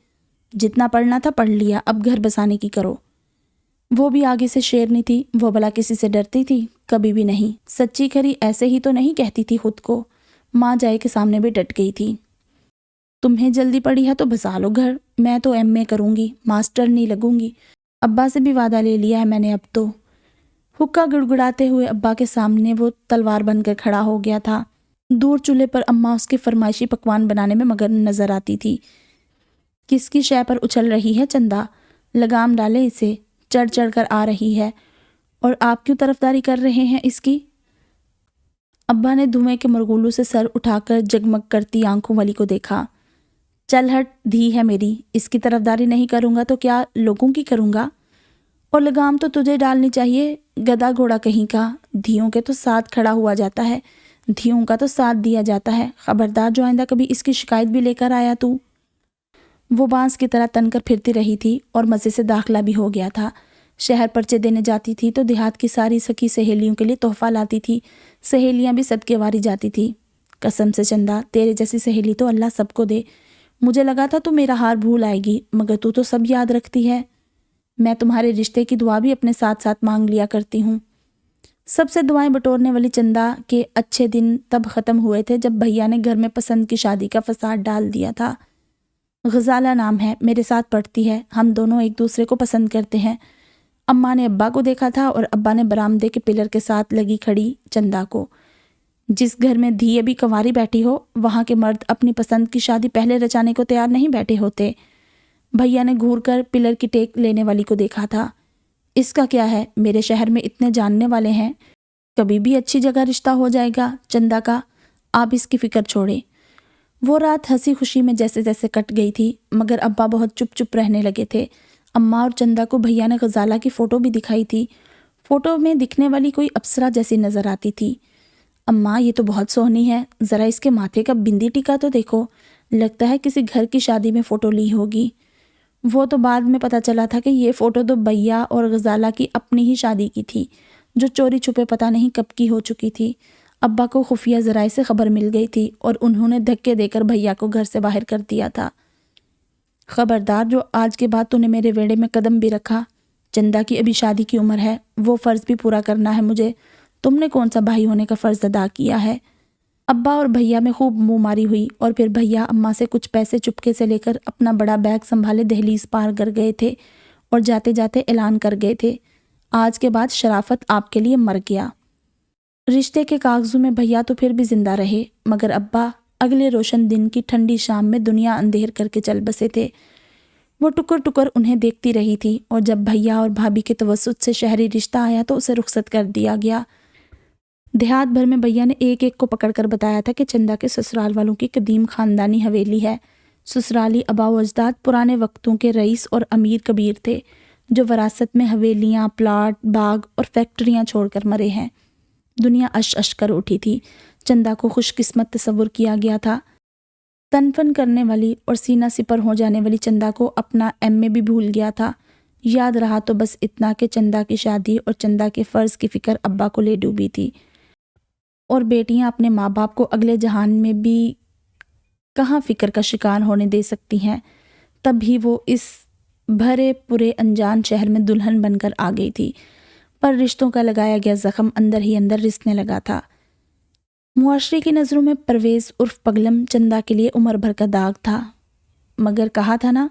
جتنا پڑھنا تھا پڑھ لیا، اب گھر بسانے کی کرو۔ وہ بھی آگے سے شیرنی تھی، وہ بھلا کسی سے ڈرتی تھی؟ کبھی بھی نہیں۔ سچی کھری ایسے ہی تو نہیں کہتی تھی خود کو، ماں جائے کے سامنے بھی ڈٹ گئی تھی۔ تمہیں جلدی پڑی ہے تو بسا لو گھر، میں تو MA کروں گی، ماسٹر نہیں لگوں گی، ابا سے بھی وعدہ لے لیا ہے میں نے اب تو۔ حکا گڑگڑاتے ہوئے ابا کے سامنے وہ تلوار بن کر کھڑا ہو گیا تھا۔ دور چولہے پر اماں اس کے فرمائشی پکوان بنانے میں مگن نظر آتی تھی۔ کس کی شے پر اچھل رہی ہے چندا؟ لگام ڈالے اسے، چڑھ چڑھ کر آ رہی ہے، اور آپ کیوں طرفداری کر رہے ہیں اس کی؟ ابا نے دھوئیں کے مرغولوں سے سر اٹھا کر جگمگ کرتی آنکھوں والی کو دیکھا۔ چل ہٹ، دھی ہے میری، اس کی طرفداری نہیں کروں گا تو کیا لوگوں کی کروں گا؟ اور لگام تو تجھے ڈالنی چاہیے، گدا گھوڑا کہیں کا، دھیوں کے تو ساتھ کھڑا ہوا جاتا ہے، دھیوں کا تو ساتھ دیا جاتا ہے، خبردار جو آئندہ کبھی اس کی شکایت بھی لے کر آیا تو۔ وہ بانس کی طرح تن کر پھرتی رہی تھی اور مزے سے داخلہ بھی ہو گیا تھا۔ شہر پرچے دینے جاتی تھی تو دیہات کی ساری سکی سہیلیوں کے لیے تحفہ لاتی تھی، سہیلیاں بھی صدقے واری جاتی تھی۔ قسم سے چندا، تیرے جیسی سہیلی تو اللہ سب کو دے، مجھے لگا تھا تو میرا ہار بھول آئے گی، مگر تو سب یاد رکھتی ہے۔ میں تمہارے رشتے کی دعا بھی اپنے ساتھ ساتھ مانگ لیا کرتی ہوں۔ سب سے دعائیں بٹورنے والی چندا کے اچھے دن تب ختم ہوئے تھے جب بھیا نے گھر میں پسند کی شادی کا فساد ڈال دیا تھا۔ غزالہ نام ہے، میرے ساتھ پڑھتی ہے، ہم دونوں ایک دوسرے کو پسند کرتے ہیں۔ اماں نے ابا کو دیکھا تھا اور ابا نے برآمدے کے پلر کے ساتھ لگی کھڑی چندا کو۔ جس گھر میں دھی ابھی کنواری بیٹھی ہو وہاں کے مرد اپنی پسند کی شادی پہلے رچانے کو تیار نہیں بیٹھے ہوتے۔ بھیا نے گھور کر پلر کی ٹیک لینے والی کو دیکھا تھا۔ اس کا کیا ہے، میرے شہر میں اتنے جاننے والے ہیں، کبھی بھی اچھی جگہ رشتہ ہو جائے گا چندا کا، آپ اس کی فکر چھوڑیں۔ وہ رات ہنسی خوشی میں جیسے جیسے کٹ گئی تھی، مگر ابا بہت چپ چپ رہنے لگے تھے۔ اماں اور چندا کو بھیا نے غزالہ کی فوٹو بھی دکھائی تھی۔ فوٹو میں دکھنے والی کوئی اپسرا جیسی نظر آتی تھی۔ اماں یہ تو بہت سونی ہے، ذرا اس کے ماتھے کا بندی ٹکا تو دیکھو، لگتا ہے کسی گھر کی شادی میں فوٹو لی ہوگی۔ وہ تو بعد میں پتہ چلا تھا کہ یہ فوٹو تو بھیا اور غزالہ کی اپنی ہی شادی کی تھی، جو چوری چھپے پتہ نہیں کب کی ہو چکی تھی۔ ابا کو خفیہ ذرائع سے خبر مل گئی تھی اور انہوں نے دھکے دے کر بھیا کو گھر سے باہر کر دیا تھا۔ خبردار، جو آج کے بعد تو نے میرے ویڑے میں قدم بھی رکھا، چندا کی ابھی شادی کی عمر ہے، وہ فرض بھی پورا کرنا ہے مجھے، تم نے کون سا بھائی ہونے کا فرض ادا کیا ہے؟ ابا اور بھیا میں خوب منہ ماری ہوئی اور پھر بھیا اماں سے کچھ پیسے چپکے سے لے کر اپنا بڑا بیگ سنبھالے دہلیز پار کر گئے تھے اور جاتے جاتے اعلان کر گئے تھے، آج کے بعد شرافت آپ کے لیے مر گیا۔ رشتے کے کاغذوں میں بھیا تو پھر بھی زندہ رہے، مگر ابا اگلے روشن دن کی ٹھنڈی شام میں دنیا اندھیر کر کے چل بسے تھے۔ وہ ٹکر ٹکر انہیں دیکھتی رہی تھی اور جب بھیا اور بھابھی کے توسط سے شہری رشتہ آیا تو اسے رخصت کر دیا گیا۔ دیہات بھر میں بھیا نے ایک ایک کو پکڑ کر بتایا تھا کہ چندا کے سسرال والوں کی قدیم خاندانی حویلی ہے۔ سسرالی آباء و اجداد پرانے وقتوں کے رئیس اور امیر کبیر تھے، جو وراثت میں حویلیاں، پلاٹ، باغ اور فیکٹریاں چھوڑ کر مرے ہیں۔ دنیا اش اش کر اٹھی تھی۔ چندا کو خوش قسمت تصور کیا گیا تھا۔ تن فن کرنے والی اور سینہ سپر ہو جانے والی چندا کو اپنا ایم اے بھی بھول گیا تھا۔ یاد رہا تو بس اتنا کہ چندا کی شادی اور چندا کے فرض کی فکر ابا کو لے ڈوبی تھی، اور بیٹیاں اپنے ماں باپ کو اگلے جہان میں بھی کہاں فکر کا شکار ہونے دے سکتی ہیں۔ تب ہی وہ اس بھرے پورے انجان شہر میں دلہن بن کر آ گئی تھی، پر رشتوں کا لگایا گیا زخم اندر ہی اندر رسنے لگا تھا۔ معاشرے کی نظروں میں پرویز عرف پگلم چندا کے لیے عمر بھر کا داغ تھا، مگر کہا تھا نا،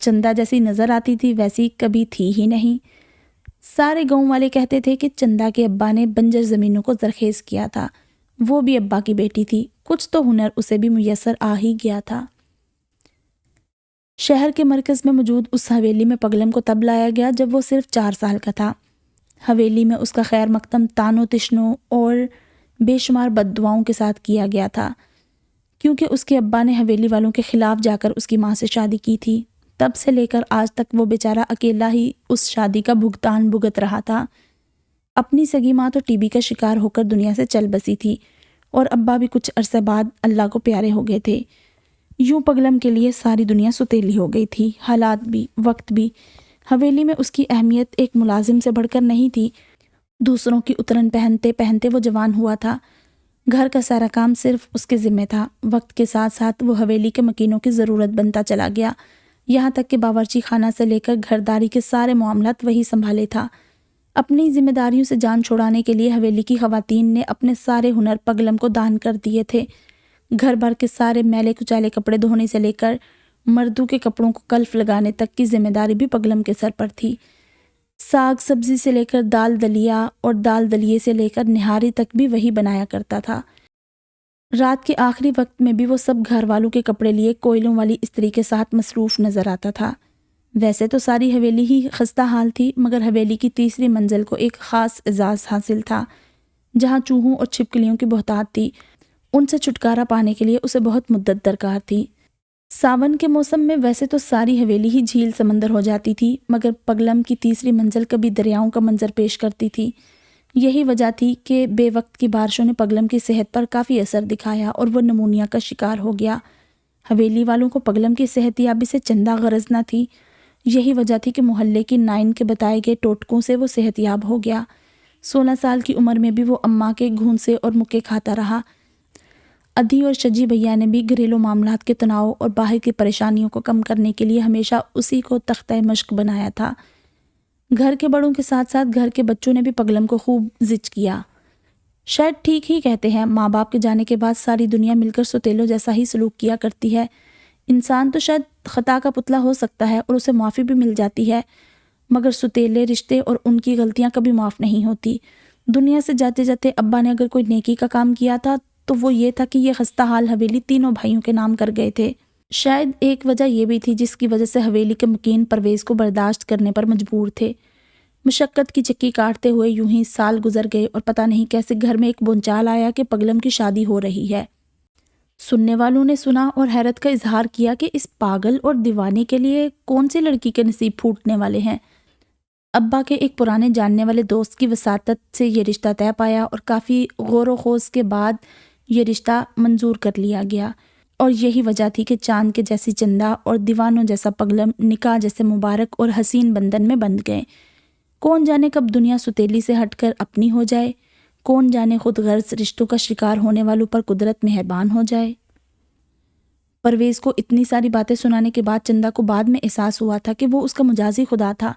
چندا جیسی نظر آتی تھی ویسی کبھی تھی ہی نہیں۔ سارے گاؤں والے کہتے تھے کہ چندا کے ابا نے بنجر زمینوں کو زرخیز کیا تھا، وہ بھی ابا کی بیٹی تھی، کچھ تو ہنر اسے بھی میسر آ ہی گیا تھا۔ شہر کے مرکز میں موجود اس حویلی میں پگلم کو تب لایا گیا جب وہ صرف 4 سال کا تھا۔ حویلی میں اس کا خیر مقدم تانوں تشنوں اور بے شمار بد دعاؤں کے ساتھ کیا گیا تھا، کیونکہ اس کے ابا نے حویلی والوں کے خلاف جا کر اس کی ماں سے شادی کی تھی۔ تب سے لے کر آج تک وہ بیچارہ اکیلا ہی اس شادی کا بھگتان بھگت رہا تھا۔ اپنی سگی ماں تو ٹی بی کا شکار ہو کر دنیا سے چل بسی تھی، اور ابا بھی کچھ عرصے بعد اللہ کو پیارے ہو گئے تھے۔ یوں پگلم کے لیے ساری دنیا ستیلی ہو گئی تھی، حالات بھی، وقت بھی۔ حویلی میں اس کی اہمیت ایک ملازم سے بڑھ کر نہیں تھی۔ دوسروں کی اترن پہنتے پہنتے وہ جوان ہوا تھا۔ گھر کا سارا کام صرف اس کے ذمہ تھا۔ وقت کے ساتھ ساتھ وہ حویلی کے مکینوں کی ضرورت بنتا چلا گیا، یہاں تک کہ باورچی خانہ سے لے کر گھرداری کے سارے معاملات وہی سنبھالے تھا۔ اپنی ذمہ داریوں سے جان چھڑانے کے لیے حویلی کی خواتین نے اپنے سارے ہنر پگلم کو دان کر دیے تھے۔ گھر بھر کے سارے میلے کچالے کپڑے دھونے سے لے کر مردوں کے کپڑوں کو کلف لگانے تک کی ذمہ داری بھی پگلم کے سر پر تھی۔ ساگ سبزی سے لے کر دال دلیا اور دال دلیے سے لے کر نہاری تک بھی وہی بنایا کرتا تھا۔ رات کے آخری وقت میں بھی وہ سب گھر والوں کے کپڑے لیے کوئلوں والی استری کے ساتھ مصروف نظر آتا تھا۔ ویسے تو ساری حویلی ہی خستہ حال تھی، مگر حویلی کی تیسری منزل کو ایک خاص اعزاز حاصل تھا، جہاں چوہوں اور چھپکلیوں کی بہتات تھی۔ ان سے چھٹکارا پانے کے لیے اسے بہت مدت درکار تھی۔ ساون کے موسم میں ویسے تو ساری حویلی ہی جھیل سمندر ہو جاتی تھی، مگر پگلم کی تیسری منزل کبھی دریاؤں کا منظر پیش کرتی تھی۔ یہی وجہ تھی کہ بے وقت کی بارشوں نے پگلم کی صحت پر کافی اثر دکھایا اور وہ نمونیا کا شکار ہو گیا۔ حویلی والوں کو پگلم کی صحت یابی سے چندہ غرض نہ تھی۔ یہی وجہ تھی کہ محلے کی نائن کے بتائے گئے ٹوٹکوں سے وہ صحت یاب ہو گیا۔ 16 سال کی عمر میں بھی وہ اماں کے گھونسے اور مکے کھاتا رہا۔ ادھی اور شجی بھیا نے بھی گھریلو معاملات کے تناؤ اور باہر کی پریشانیوں کو کم کرنے کے لیے ہمیشہ اسی کو تختہ مشق بنایا تھا۔ گھر کے بڑوں کے ساتھ ساتھ گھر کے بچوں نے بھی پگلم کو خوب زچ کیا۔ شاید ٹھیک ہی کہتے ہیں، ماں باپ کے جانے کے بعد ساری دنیا مل کر ستیلوں جیسا ہی سلوک کیا کرتی ہے۔ انسان تو شاید خطا کا پتلا ہو سکتا ہے اور اسے معافی بھی مل جاتی ہے، مگر ستیلے رشتے اور ان کی غلطیاں کبھی معاف نہیں ہوتی۔ دنیا سے جاتے جاتے ابا نے اگر کوئی نیکی کا کام کیا تھا تو وہ یہ تھا کہ یہ خستہ حال حویلی تینوں بھائیوں کے نام کر گئے تھے۔ شاید ایک وجہ یہ بھی تھی جس کی وجہ سے حویلی کے مکین پرویز کو برداشت کرنے پر مجبور تھے۔ مشقت کی چکی کاٹتے ہوئے یوں ہی سال گزر گئے اور پتہ نہیں کیسے گھر میں ایک بونچال آیا کہ پگلم کی شادی ہو رہی ہے۔ سننے والوں نے سنا اور حیرت کا اظہار کیا کہ اس پاگل اور دیوانے کے لیے کون سی لڑکی کے نصیب پھوٹنے والے ہیں۔ ابا کے ایک پرانے جاننے والے دوست کی وساطت سے یہ رشتہ طے پایا اور کافی غور و خوض کے بعد یہ رشتہ منظور کر لیا گیا، اور یہی وجہ تھی کہ چاند کے جیسی چندہ اور دیوانوں جیسا پگلم نکاح جیسے مبارک اور حسین بندھن میں بندھ گئے۔ کون جانے کب دنیا ستیلی سے ہٹ کر اپنی ہو جائے، کون جانے خود غرض رشتوں کا شکار ہونے والوں پر قدرت مہربان ہو جائے۔ پرویز کو اتنی ساری باتیں سنانے کے بعد چندہ کو بعد میں احساس ہوا تھا کہ وہ اس کا مجازی خدا تھا۔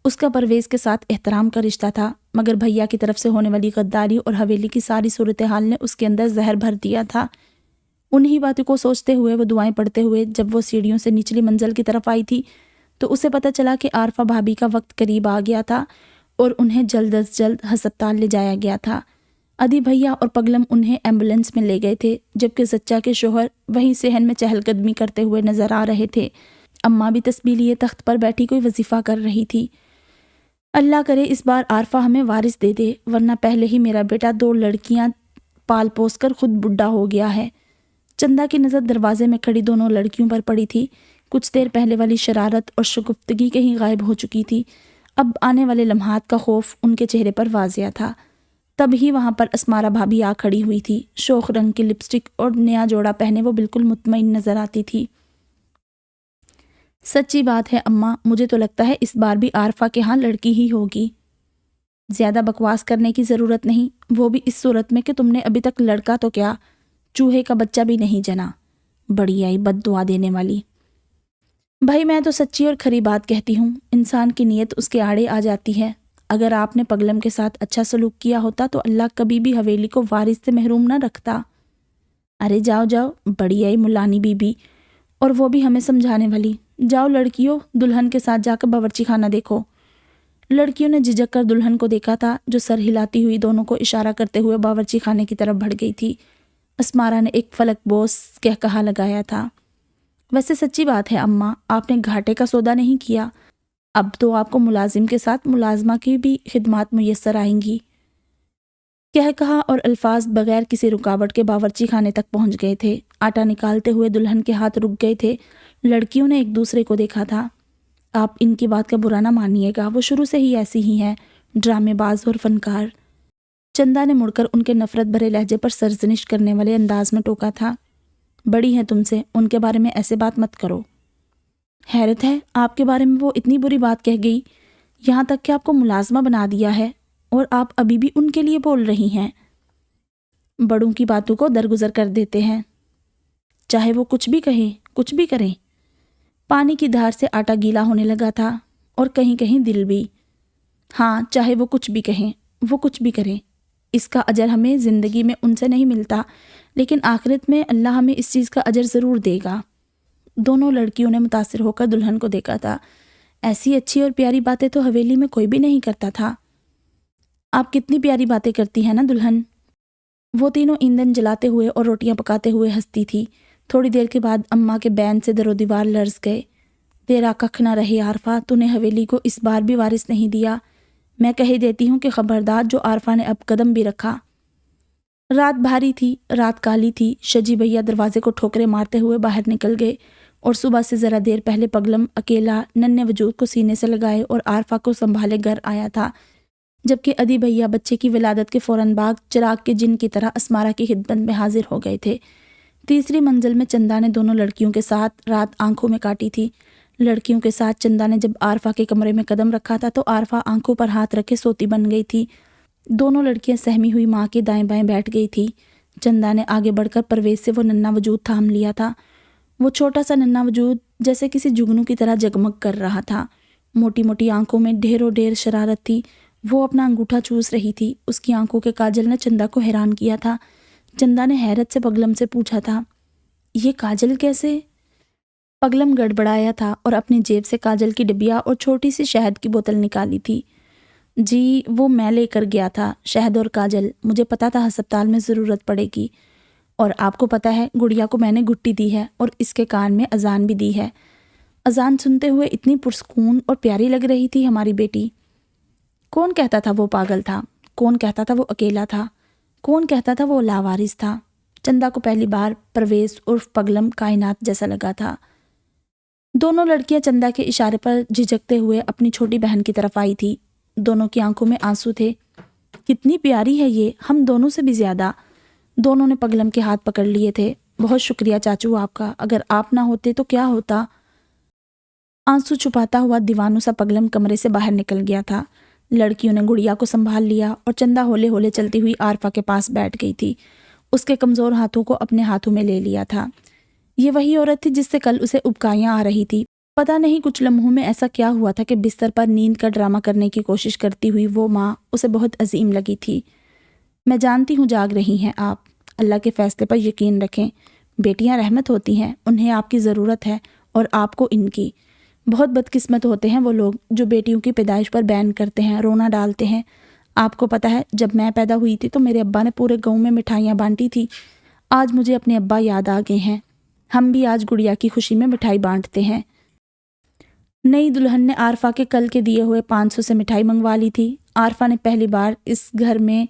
اس کا پرویز کے ساتھ احترام کا رشتہ تھا، مگر بھیا کی طرف سے ہونے والی غداری اور حویلی کی ساری صورتحال نے اس کے اندر زہر بھر دیا تھا۔ انہی باتوں کو سوچتے ہوئے وہ دعائیں پڑھتے ہوئے جب وہ سیڑھیوں سے نچلی منزل کی طرف آئی تھی تو اسے پتہ چلا کہ عارفہ بھابھی کا وقت قریب آ گیا تھا اور انہیں جلد از جلد ہسپتال لے جایا گیا تھا۔ ادی بھیا اور پگلم انہیں ایمبولینس میں لے گئے تھے، جبکہ زچہ کے شوہر وہیں صحن میں چہل قدمی کرتے ہوئے نظر آ رہے تھے۔ اماں بھی تسبیح لیے تخت پر بیٹھی کوئی وظیفہ کر رہی تھی۔ اللہ کرے اس بار عارفہ ہمیں وارث دے دے، ورنہ پہلے ہی میرا بیٹا 2 لڑکیاں پال پوس کر خود بڈھا ہو گیا ہے۔ چندہ کی نظر دروازے میں کھڑی دونوں لڑکیوں پر پڑی تھی۔ کچھ دیر پہلے والی شرارت اور شگفتگی کہیں غائب ہو چکی تھی، اب آنے والے لمحات کا خوف ان کے چہرے پر واضح تھا۔ تب ہی وہاں پر اسمارا بھابھی آ کھڑی ہوئی تھی۔ شوخ رنگ کی لپسٹک اور نیا جوڑا پہنے وہ بالکل مطمئن نظر آتی تھی۔ سچی بات ہے اماں، مجھے تو لگتا ہے اس بار بھی عارفہ کے ہاں لڑکی ہی ہوگی۔ زیادہ بکواس کرنے کی ضرورت نہیں، وہ بھی اس صورت میں کہ تم نے ابھی تک لڑکا تو کیا، چوہے کا بچہ بھی نہیں جنا۔ بڑی آئی بد دعا دینے والی۔ بھائی میں تو سچی اور کھری بات کہتی ہوں، انسان کی نیت اس کے آڑے آ جاتی ہے۔ اگر آپ نے پگلم کے ساتھ اچھا سلوک کیا ہوتا تو اللہ کبھی بھی حویلی کو وارث سے محروم نہ رکھتا۔ ارے جاؤ جاؤ، بڑی آئی ملانی بی بی، اور وہ بھی ہمیں سمجھانے والی۔ جاؤ لڑکیوں، دلہن کے ساتھ جا کر باورچی خانہ دیکھو۔ لڑکیوں نے جھجک کر دلہن کو دیکھا تھا جو سر ہلاتی ہوئی دونوں کو اشارہ کرتے ہوئے باورچی خانے کی طرف بڑھ گئی تھی۔ اسمارا نے ایک فلک بوس کہا لگایا تھا، ویسے سچی بات ہے اماں، آپ نے گھاٹے کا سودا نہیں کیا، اب تو آپ کو ملازم کے ساتھ ملازمہ کی بھی خدمات میسر آئیں گی۔ کہا اور الفاظ بغیر کسی رکاوٹ کے باورچی خانے تک پہنچ گئے تھے۔ آٹا نکالتے ہوئے دلہن کے ہاتھ رک گئے تھے۔ لڑکیوں نے ایک دوسرے کو دیکھا تھا۔ آپ ان کی بات کا برا نہ مانیے گا، وہ شروع سے ہی ایسی ہی ہیں، ڈرامے باز اور فنکار۔ چندہ نے مڑ کر ان کے نفرت بھرے لہجے پر سرزنش کرنے والے انداز میں ٹوکا تھا، بڑی ہیں تم سے، ان کے بارے میں ایسے بات مت کرو۔ حیرت ہے، آپ کے بارے میں وہ اتنی بری بات کہہ گئی، یہاں تک کہ آپ کو ملازمہ بنا دیا ہے، اور آپ ابھی بھی ان کے لیے بول رہی ہیں۔ بڑوں کی باتوں کو درگزر کر دیتے ہیں، چاہے وہ کچھ بھی کہیں، کچھ بھی کریں۔ پانی کی دھار سے آٹا گیلا ہونے لگا تھا، اور کہیں کہیں دل بھی۔ ہاں، چاہے وہ کچھ بھی کہیں، وہ کچھ بھی کریں، اس کا اجر ہمیں زندگی میں ان سے نہیں ملتا، لیکن آخرت میں اللہ ہمیں اس چیز کا اجر ضرور دے گا۔ دونوں لڑکیوں نے متاثر ہو کر دلہن کو دیکھا تھا۔ ایسی اچھی اور پیاری باتیں تو حویلی میں کوئی بھی نہیں کرتا تھا۔ آپ کتنی پیاری باتیں کرتی ہیں نا دلہن۔ وہ تینوں ایندھن جلاتے ہوئے اور روٹیاں پکاتے ہوئے ہنستی تھی۔ تھوڑی دیر کے بعد اماں کے بین سے در و دیوار لرز گئے۔ تیرا ککھ نہ رہے عارفہ، تو نے حویلی کو اس بار بھی وارث نہیں دیا۔ میں کہہ دیتی ہوں کہ خبردار جو عارفہ نے اب قدم بھی رکھا۔ رات بھاری تھی، رات کالی تھی۔ شجی بھیا دروازے کو ٹھوکرے مارتے ہوئے باہر نکل گئے، اور صبح سے ذرا دیر پہلے پگلم اکیلا ننھے وجود کو سینے سے لگائے اور عارفہ کو سنبھالے گھر آیا تھا، جبکہ ادی بھیا بچے کی ولادت کے فوراً بعد چراغ کے جن کی طرح اسمارا کی خدمت میں حاضر ہو گئے تھے۔ تیسری منزل میں چندہ نے دونوں لڑکیوں کے ساتھ رات آنکھوں میں کاٹی تھی۔ لڑکیوں کے ساتھ چندہ نے جب عارفہ کے کمرے میں قدم رکھا تھا تو عارفہ آنکھوں پر ہاتھ رکھے سوتی بن گئی تھی۔ دونوں لڑکیاں سہمی ہوئی ماں کے دائیں بائیں بیٹھ گئی تھی۔ چندہ نے آگے بڑھ کر پرویز سے وہ ننھا وجود تھام لیا تھا۔ وہ چھوٹا سا ننھا وجود جیسے کسی جگنو کی طرح جگمگ کر رہا تھا۔ موٹی موٹی آنکھوں میں ڈھیروں ڈھیر شرارت تھی۔ وہ اپنا انگوٹھا چوس رہی تھی۔ اس کی آنکھوں کے کاجل نے چندہ کو حیران کیا تھا۔ چندہ نے حیرت سے پگلم سے پوچھا تھا، یہ کاجل کیسے؟ پگلم گڑبڑایا تھا اور اپنی جیب سے کاجل کی ڈبیا اور چھوٹی سی شہد کی بوتل نکالی تھی۔ جی وہ میں لے کر گیا تھا، شہد اور کاجل، مجھے پتا تھا ہسپتال میں ضرورت پڑے گی۔ اور آپ کو پتہ ہے گڑیا کو میں نے گٹی دی ہے اور اس کے کان میں اذان بھی دی ہے۔ اذان سنتے ہوئے اتنی پرسکون اور پیاری لگ رہی تھی ہماری بیٹی۔ کون کہتا تھا وہ پاگل تھا؟ کون کہتا تھا وہ اکیلا تھا؟ کون کہتا تھا وہ لاوارث تھا؟ چندا کو پہلی بار پرویز عرف پگلم کائنات جیسا لگا تھا۔ دونوں لڑکیاں چندا کے اشارے پر جھجکتے ہوئے اپنی چھوٹی بہن کی طرف آئی تھی۔ دونوں کی آنکھوں میں آنسو تھے۔ کتنی پیاری ہے یہ، ہم دونوں سے بھی زیادہ۔ دونوں نے پگلم کے ہاتھ پکڑ لیے تھے۔ بہت شکریہ چاچو آپ کا، اگر آپ نہ ہوتے تو کیا ہوتا؟ آنسو چھپاتا ہوا دیوانوں سا پگلم کمرے سے باہر نکل گیا تھا۔ لڑکیوں نے گڑیا کو سنبھال لیا اور چندا ہولے ہولے چلتی ہوئی عارفہ کے پاس بیٹھ گئی تھی۔ اس کے کمزور ہاتھوں کو اپنے ہاتھوں میں لے لیا تھا۔ یہ وہی عورت تھی جس سے کل اسے ابکائیاں آ رہی تھی۔ پتہ نہیں کچھ لمحوں میں ایسا کیا ہوا تھا کہ بستر پر نیند کا ڈرامہ کرنے کی کوشش کرتی ہوئی وہ ماں اسے بہت عظیم لگی تھی۔ میں جانتی ہوں جاگ رہی ہیں آپ، اللہ کے فیصلے پر یقین رکھیں۔ بیٹیاں رحمت ہوتی ہیں، انہیں آپ کی ضرورت ہے اور آپ کو ان کی۔ بہت بدقسمت ہوتے ہیں وہ لوگ جو بیٹیوں کی پیدائش پر بین کرتے ہیں، رونا ڈالتے ہیں۔ آپ کو پتہ ہے جب میں پیدا ہوئی تھی تو میرے ابا نے پورے گاؤں میں مٹھائیاں بانٹی تھی۔ آج مجھے اپنے ابا یاد آ گئے ہیں۔ ہم بھی آج گڑیا کی خوشی میں مٹھائی بانٹتے ہیں۔ نئی دلہن نے عارفہ کے کل کے دیے ہوئے 500 سے مٹھائی منگوا لی تھی۔ عارفہ نے پہلی بار اس گھر میں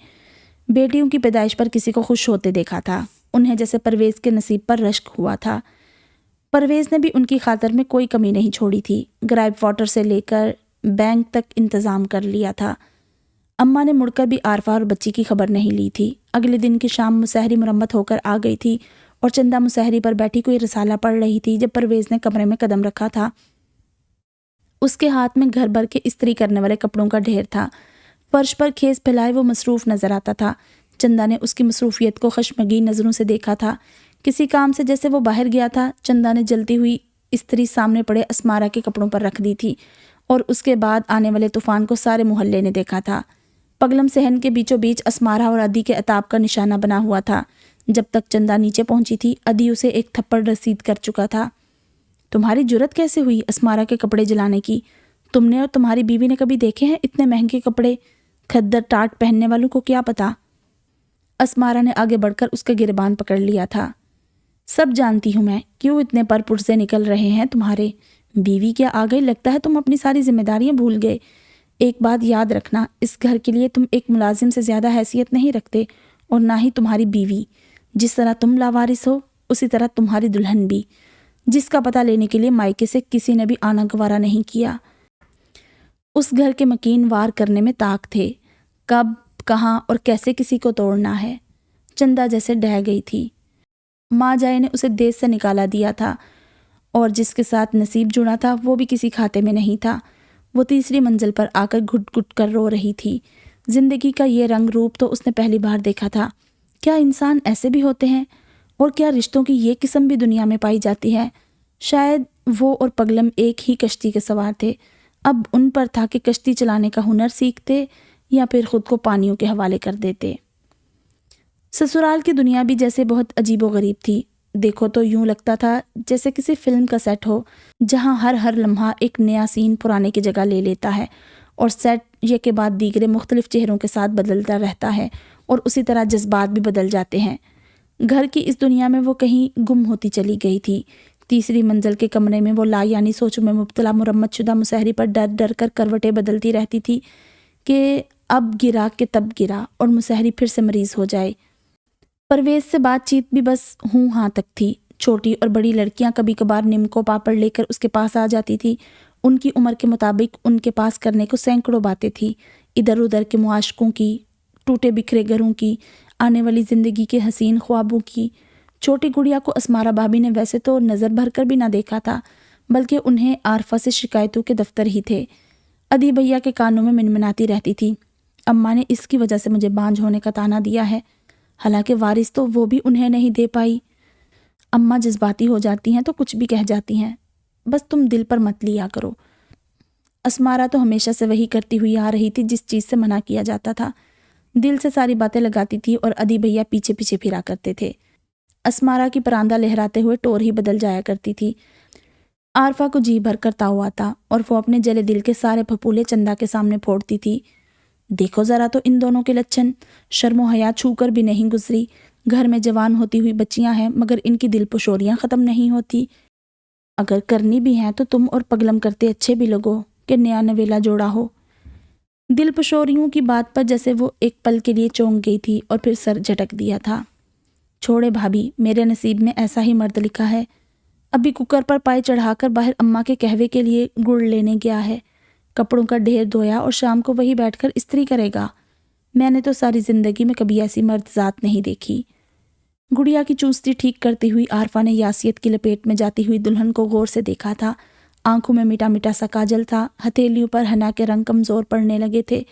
بیٹیوں کی پیدائش پر کسی کو خوش ہوتے دیکھا تھا۔ انہیں جیسے پرویز کے نصیب پر رشک ہوا تھا۔ پرویز نے بھی ان کی خاطر میں کوئی کمی نہیں چھوڑی تھی۔ گرائب واٹر سے لے کر بینک تک انتظام کر لیا تھا۔ اماں نے مڑ کر بھی عارفہ اور بچی کی خبر نہیں لی تھی۔ اگلے دن کی شام مسحری مرمت ہو کر آ گئی تھی اور چندا مسحری پر بیٹھی کوئی رسالہ پڑھ رہی تھی جب پرویز نے کمرے میں قدم رکھا تھا۔ اس کے ہاتھ میں گھر بھر کے استری کرنے والے کپڑوں کا ڈھیر تھا۔ فرش پر کھیس پھیلائے وہ مصروف نظر آتا تھا۔ چندا نے اس کی مصروفیت کو خشمگین نظروں سے دیکھا تھا۔ کسی کام سے جیسے وہ باہر گیا تھا۔ چندا نے جلتی ہوئی استری سامنے پڑے اسمارا کے کپڑوں پر رکھ دی تھی اور اس کے بعد آنے والے طوفان کو سارے محلے نے دیکھا تھا۔ پگلم صحن کے بیچوں بیچ اسمارا اور ادی کے عتاب کا نشانہ بنا ہوا تھا۔ جب تک چندا نیچے پہنچی تھی ادی اسے ایک تھپڑ رسید کر چکا تھا۔ تمہاری جرت کیسے ہوئی اسمارا کے کپڑے جلانے کی؟ تم نے اور تمہاری بیوی نے کبھی دیکھے ہیں اتنے مہنگے کپڑے؟ کھدر ٹاٹ پہننے والوں کو کیا پتا؟ اسمارا نے آگے بڑھ کر اس کا گربان پکڑ لیا تھا۔ سب جانتی ہوں میں، کیوں اتنے پر پرزے نکل رہے ہیں تمہارے؟ بیوی کیا آ گئی؟ لگتا ہے تم اپنی ساری ذمہ داریاں بھول گئے۔ ایک بات یاد رکھنا، اس گھر کے لیے تم ایک ملازم سے زیادہ حیثیت نہیں رکھتے اور نہ ہی تمہاری بیوی۔ جس طرح تم لاوارث ہو اسی طرح تمہاری دلہن بھی، جس کا پتہ لینے کے لیے مائکے سے کسی نے بھی آنا گوارا نہیں کیا۔ اس گھر کے مکین وار کرنے میں طاق تھے، کب کہاں اور کیسے کسی کو توڑنا ہے۔ چندا جیسے ڈہ گئی تھی۔ ماں جائے نے اسے دیس سے نکالا دیا تھا اور جس کے ساتھ نصیب جڑا تھا وہ بھی کسی کھاتے میں نہیں تھا۔ وہ تیسری منزل پر آ کر گھٹ گھٹ کر رو رہی تھی۔ زندگی کا یہ رنگ روپ تو اس نے پہلی بار دیکھا تھا۔ کیا انسان ایسے بھی ہوتے ہیں؟ اور کیا رشتوں کی یہ قسم بھی دنیا میں پائی جاتی ہے؟ شاید وہ اور پگلم ایک ہی کشتی کے سوار تھے۔ اب ان پر تھا کہ کشتی چلانے کا ہنر سیکھتے یا پھر خود کو پانیوں کے حوالے کر دیتے۔ سسرال کی دنیا بھی جیسے بہت عجیب و غریب تھی۔ دیکھو تو یوں لگتا تھا جیسے کسی فلم کا سیٹ ہو جہاں ہر لمحہ ایک نیا سین پرانے کی جگہ لے لیتا ہے اور سیٹ یک کے بعد دیگرے مختلف چہروں کے ساتھ بدلتا رہتا ہے اور اسی طرح جذبات بھی بدل جاتے ہیں۔ گھر کی اس دنیا میں وہ کہیں گم ہوتی چلی گئی تھی۔ تیسری منزل کے کمرے میں وہ لا یعنی سوچوں میں مبتلا مرمت شدہ مسحری پر ڈر ڈر کر کروٹیں بدلتی رہتی تھی کہ اب گرا کہ تب گرا اور مسحری پھر سے مریض ہو جائے۔ پرویز سے بات چیت بھی بس ہوں ہاں تک تھی۔ چھوٹی اور بڑی لڑکیاں کبھی کبھار نمکو پاپڑ لے کر اس کے پاس آ جاتی تھی۔ ان کی عمر کے مطابق ان کے پاس کرنے کو سینکڑوں باتیں تھیں، ادھر ادھر کے معاشقوں کی، ٹوٹے بکھرے گھروں کی، آنے والی زندگی کے حسین خوابوں کی۔ چھوٹی گڑیا کو اسمارا بھابی نے ویسے تو نظر بھر کر بھی نہ دیکھا تھا، بلکہ انہیں عارفہ سے شکایتوں کے دفتر ہی تھے۔ ادی بھیا کے کانوں میں منمناتی رہتی تھی، اماں نے اس کی وجہ سے مجھے بانجھ ہونے کا طعنہ دیا ہے، حالانکہ وارث تو وہ بھی انہیں نہیں دے پائی۔ اماں جذباتی ہو جاتی ہیں تو کچھ بھی کہہ جاتی ہیں، بس تم دل پر مت لیا کرو۔ اسمارا تو ہمیشہ سے وہی کرتی ہوئی آ رہی تھی جس چیز سے منع کیا جاتا تھا، دل سے ساری باتیں لگاتی تھی اور ادی بھیا پیچھے پیچھے پھرا کرتے تھے۔ اسمارا کی پراندہ لہراتے ہوئے ٹور ہی بدل جایا کرتی تھی۔ عارفہ کو جی بھر کر تاؤ آتا اور وہ اپنے جلے دل کے سارے پھپولے چندا کے سامنے پھوڑتی تھی۔ دیکھو ذرا تو ان دونوں کے لچھن، شرم و حیا چھو کر بھی نہیں گزری۔ گھر میں جوان ہوتی ہوئی بچیاں ہیں مگر ان کی دل پشوریاں ختم نہیں ہوتی۔ اگر کرنی بھی ہیں تو تم اور پگلم کرتے اچھے بھی لگو کہ نیا نویلا جوڑا ہو۔ دل پشوریوں کی بات پر جیسے وہ ایک پل کے لیے چونک گئی تھی اور پھر سر جھٹک دیا تھا۔ چھوڑے بھابھی، میرے نصیب میں ایسا ہی مرد لکھا ہے۔ ابھی کوکر پر پائے چڑھا کر باہر اماں کے قہوے کے لیے گڑ لینے گیا ہے۔ کپڑوں کا ڈھیر دھویا اور شام کو وہی بیٹھ کر استری کرے گا۔ میں نے تو ساری زندگی میں کبھی ایسی مرد ذات نہیں دیکھی۔ گڑیا کی چوستی ٹھیک کرتی ہوئی عارفہ نے یاسیت کی لپیٹ میں جاتی ہوئی دلہن کو غور سے دیکھا تھا۔ آنکھوں میں میٹا میٹا سا کاجل تھا، ہتھیلیوں پر حنا کے رنگ کمزور پڑنے لگے تھے۔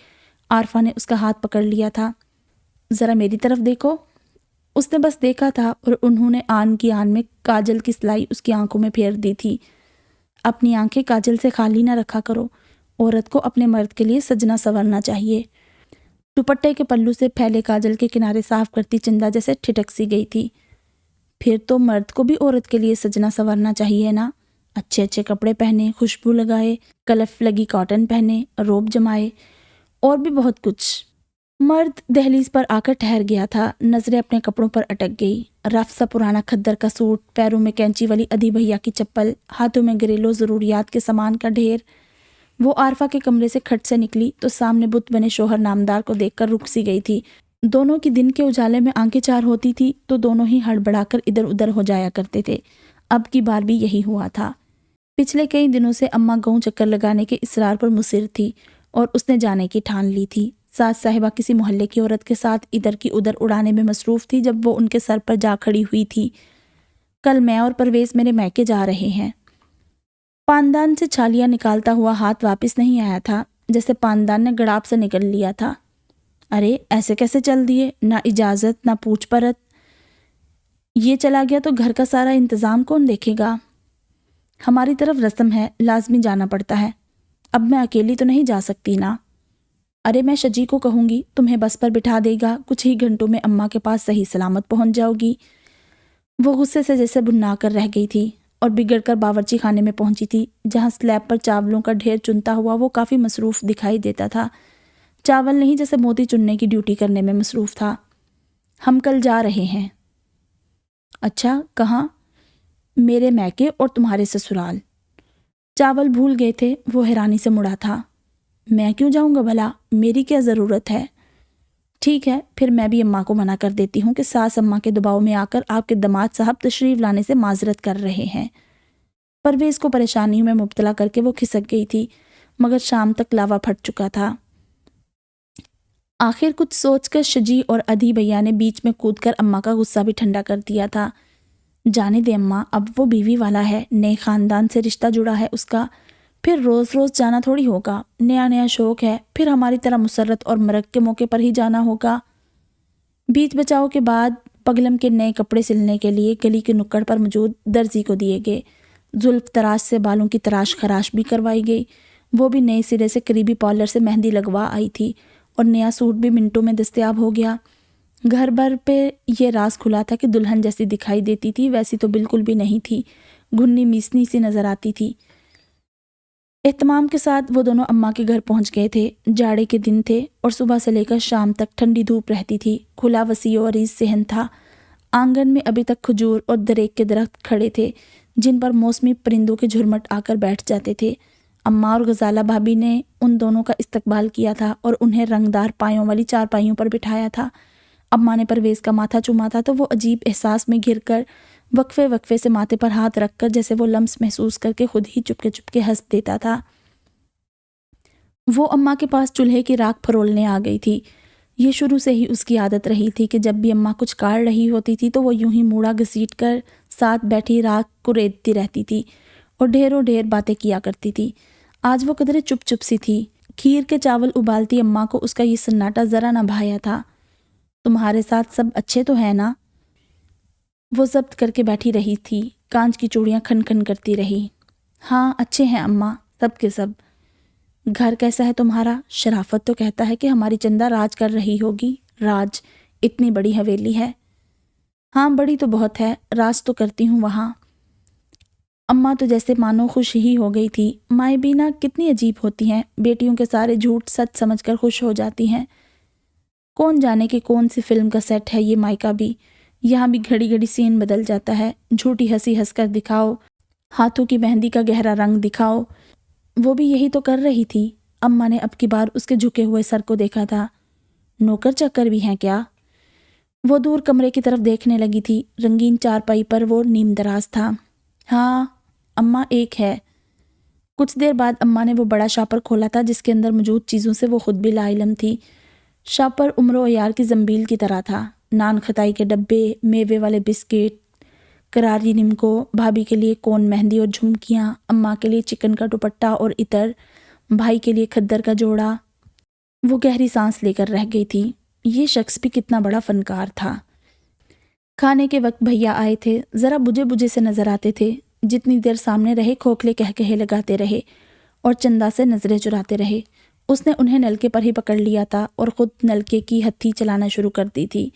عارفہ نے اس کا ہاتھ پکڑ لیا تھا۔ ذرا میری طرف دیکھو۔ اس نے بس دیکھا تھا اور انہوں نے آن کی آن میں کاجل کی سلائی اس کی آنکھوں میں پھیر دی تھی۔ اپنی آنکھیں کاجل سے خالی نہ رکھا کرو، عورت کو اپنے مرد کے لیے سجنا سنورنا چاہیے۔ دوپٹے کے پلو سے پھیلے کاجل کے کنارے صاف کرتی چندا جیسے ٹھٹک سی گئی تھی۔ پھر تو مرد کو بھی عورت کے لیے سجنا سنورنا چاہیے نا، اچھے اچھے کپڑے پہنے، خوشبو لگائے، کلف لگی کاٹن پہنے، روب جمائے اور بھی بہت کچھ۔ مرد دہلیز پر آ کر ٹھہر گیا تھا، نظریں اپنے کپڑوں پر اٹک گئی۔ رف سا پرانا کھدر کا سوٹ، پیروں میں کینچی والی ادھی بھیا کی چپل، ہاتھوں میں گھریلو ضروریات کے سامان کا ڈھیر۔ وہ عارفہ کے کمرے سے کھٹ سے نکلی تو سامنے بت بنے شوہر نامدار کو دیکھ کر رک سی گئی تھی۔ دونوں کی دن کے اجالے میں آنکھیں چار ہوتی تھی تو دونوں ہی ہڑبڑا کر ادھر ادھر ہو جایا کرتے تھے۔ اب کی بار بھی یہی ہوا تھا۔ پچھلے کئی دنوں سے اماں گاؤں چکر لگانے کے اصرار پر مصر تھی اور اس نے جانے کی ٹھان لی تھی۔ ساس صاحبہ کسی محلے کی عورت کے ساتھ ادھر کی ادھر اڑانے میں مصروف تھی جب وہ ان کے سر پر جا کھڑی ہوئی تھی۔ کل میں اور پرویز میرے میکے جا رہے ہیں۔ پاندان سے چھالیاں نکالتا ہوا ہاتھ واپس نہیں آیا تھا، جیسے پاندان نے گڑاب سے نکل لیا تھا۔ ارے ایسے کیسے چل دیے؟ نہ اجازت نہ پوچھ پرت۔ یہ چلا گیا تو گھر کا سارا انتظام کون دیکھے گا؟ ہماری طرف رسم ہے، لازمی جانا پڑتا ہے۔ اب میں اکیلی تو نہیں جا سکتی نا۔ ارے میں شجی کو کہوں گی، تمہیں بس پر بٹھا دے گا، کچھ ہی گھنٹوں میں اماں کے پاس صحیح سلامت پہنچ جاؤ گی۔ وہ غصے سے جیسے بھنا کر رہ گئی تھی اور بگڑ کر باورچی خانے میں پہنچی تھی، جہاں سلیب پر چاولوں کا ڈھیر چنتا ہوا وہ کافی مصروف دکھائی دیتا تھا۔ چاول نہیں، جیسے موتی چننے کی ڈیوٹی کرنے میں مصروف تھا۔ ہم کل جا رہے ہیں۔ اچھا، کہاں؟ میرے میکے اور تمہارے سسرال۔ چاول بھول گئے تھے، وہ حیرانی سے مڑا تھا۔ میں کیوں جاؤں گا بھلا؟ میری کیا ضرورت ہے؟ ٹھیک ہے، پھر میں بھی اماں کو منع کر دیتی ہوں کہ ساس اماں کے دباؤ میں آ کر آپ کے داماد صاحب تشریف لانے سے معذرت کر رہے ہیں۔ پرویز کو پریشانیوں میں مبتلا کر کے وہ کھسک گئی تھی، مگر شام تک لاوا پھٹ چکا تھا۔ آخر کچھ سوچ کر شجی اور ادھی بھیا نے بیچ میں کود کر اماں کا غصہ بھی ٹھنڈا کر دیا تھا۔ جانے دے اماں، اب وہ بیوی والا ہے، نئے خاندان سے رشتہ جڑا ہے اس کا، پھر روز روز جانا تھوڑی ہوگا، نیا نیا شوق ہے، پھر ہماری طرح مسرت اور مرگ کے موقع پر ہی جانا ہوگا۔ بیچ بچاؤ کے بعد پگلم کے نئے کپڑے سلنے کے لیے گلی کے نکڑ پر موجود درزی کو دیے گئے۔ زلف تراش سے بالوں کی تراش خراش بھی کروائی گئی، وہ بھی نئے سرے سے قریبی پارلر سے مہندی لگوا آئی تھی اور نیا سوٹ بھی منٹوں میں دستیاب ہو گیا۔ گھر بھر پہ یہ راز کھلا تھا کہ دلہن جیسی دکھائی دیتی تھی ویسی تو بالکل بھی نہیں تھی، گھنی میسنی سی نظر آتی تھی۔ اہتمام کے ساتھ وہ دونوں اماں کے گھر پہنچ گئے تھے۔ جاڑے کے دن تھے اور صبح سے لے کر شام تک ٹھنڈی دھوپ رہتی تھی۔ کھلا وسیع و عریض صحن تھا۔ آنگن میں ابھی تک کھجور اور دریک کے درخت کھڑے تھے جن پر موسمی پرندوں کے جھرمٹ آ کر بیٹھ جاتے تھے۔ اماں اور غزالہ بھابی نے ان دونوں کا استقبال کیا تھا اور انہیں رنگدار پایوں والی چارپائیوں پر بٹھایا تھا۔ اماں نے پرویز کا ماتھا چوما تھا تو وہ عجیب احساس میں گھر کر وقفے وقفے سے ماتھے پر ہاتھ رکھ کر جیسے وہ لمس محسوس کر کے خود ہی چپکے ہنس دیتا تھا۔ وہ اماں کے پاس چولہے کی راکھ پھرولنے آ گئی تھی۔ یہ شروع سے ہی اس کی عادت رہی تھی کہ جب بھی اماں کچھ کاڑ رہی ہوتی تھی تو وہ یوں ہی موڑا گھسیٹ کر ساتھ بیٹھی راکھ کو ریتتی رہتی تھی اور ڈھیروں ڈھیر باتیں کیا کرتی تھی۔ آج وہ قدرے چپ چپ سی تھی۔ کھیر کے چاول ابالتی اماں کو اس کا یہ سناٹا ذرا نہ بھایا تھا۔ تمہارے ساتھ سب اچھے تو ہیں نا؟ وہ ضبط کر کے بیٹھی رہی تھی، کانچ کی چوڑیاں کھن کھن کرتی رہی۔ ہاں اچھے ہیں اماں، سب کے سب۔ گھر کیسا ہے تمہارا؟ شرافت تو کہتا ہے کہ ہماری چندہ راج کر رہی ہوگی۔ راج؟ اتنی بڑی حویلی ہے؟ ہاں بڑی تو بہت ہے، راج تو کرتی ہوں وہاں۔ اماں تو جیسے مانو خوش ہی ہو گئی تھی۔ مائیں بھی نہ کتنی عجیب ہوتی ہیں، بیٹیوں کے سارے جھوٹ سچ سمجھ کر خوش ہو جاتی ہیں۔ کون جانے کہ کون سی فلم کا سیٹ ہے یہ مائکا بھی، یہاں بھی گھڑی گھڑی سین بدل جاتا ہے، جھوٹی ہنسی ہنس کر دکھاؤ، ہاتھوں کی مہندی کا گہرا رنگ دکھاؤ۔ وہ بھی یہی تو کر رہی تھی۔ اماں نے اب کی بار اس کے جھکے ہوئے سر کو دیکھا تھا۔ نوکر چکر بھی ہیں کیا؟ وہ دور کمرے کی طرف دیکھنے لگی تھی۔ رنگین چارپائی پر وہ نیم دراز تھا۔ ہاں اماں ایک ہے۔ کچھ دیر بعد اماں نے وہ بڑا شاپر کھولا تھا جس کے اندر موجود چیزوں سے وہ خود بھی لا علم تھی۔ شاپر عمر و عیار کی زنبیل کی طرح تھا۔ نان کھتائی کے ڈبے، میوے والے بسکٹ، کراری نمکو، بھابھی کے لیے کون مہندی اور جھمکیاں، اماں کے لیے چکن کا دوپٹہ اور عطر، بھائی کے لیے کھدر کا جوڑا۔ وہ گہری سانس لے کر رہ گئی تھی۔ یہ شخص بھی کتنا بڑا فنکار تھا۔ کھانے کے وقت بھیا آئے تھے، ذرا بجھے بجھے سے نظر آتے تھے۔ جتنی دیر سامنے رہے کھوکھلے کہے لگاتے رہے اور چندا سے نظریں چراتے رہے۔ اس نے انہیں نلکے پر ہی پکڑ لیا تھا اور خود نلکے کی ہتھی چلانا شروع کر دی تھی۔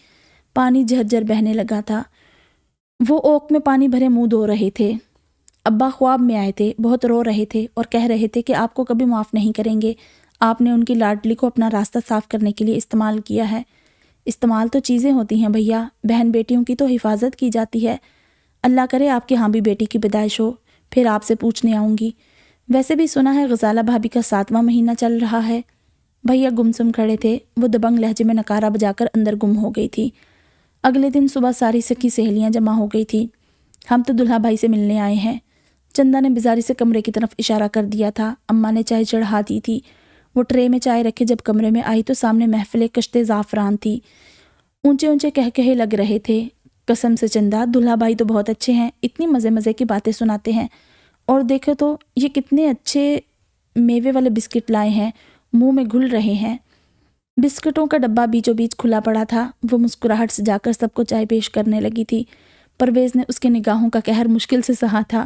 پانی جھرجھر بہنے لگا تھا۔ وہ اوک میں پانی بھرے منہ دھو رہے تھے۔ ابا خواب میں آئے تھے، بہت رو رہے تھے اور کہہ رہے تھے کہ آپ کو کبھی معاف نہیں کریں گے، آپ نے ان کی لاڈلی کو اپنا راستہ صاف کرنے کے لیے استعمال کیا ہے۔ استعمال تو چیزیں ہوتی ہیں بھیا، بہن بیٹیوں کی تو حفاظت کی جاتی ہے۔ اللہ کرے آپ کے ہاں بھی بیٹی کی پیدائش ہو، پھر آپ سے پوچھنے آؤں گی۔ ویسے بھی سنا ہے غزالہ بھابھی کا 7واں مہینہ چل رہا ہے۔ بھیا گمسم کھڑے تھے۔ وہ دبنگ لہجے میں نکارہ بجا کر اندر گم ہو گئی تھی۔ اگلے دن صبح ساری سکی سہیلیاں جمع ہو گئی تھی۔ ہم تو دلہا بھائی سے ملنے آئے ہیں۔ چندا نے بیزاری سے کمرے کی طرف اشارہ کر دیا تھا۔ اماں نے چائے چڑھا دی تھی۔ وہ ٹرے میں چائے رکھے جب کمرے میں آئی تو سامنے محفل کشتے زعفران تھی۔ اونچے اونچے کہے لگ رہے تھے، قسم سے چندا دلہا بھائی تو بہت اچھے ہیں، اتنی مزے مزے کی باتیں سناتے ہیں، اور دیکھو تو یہ کتنے اچھے میوے والے بسکٹ لائے ہیں، منہ میں گھل رہے ہیں۔ بسکٹوں کا ڈبہ بیچوں بیچ کھلا پڑا تھا۔ وہ مسکراہٹ سے جا کر سب کو چائے پیش کرنے لگی تھی۔ پرویز نے اس کے نگاہوں کا قہر مشکل سے سہا تھا۔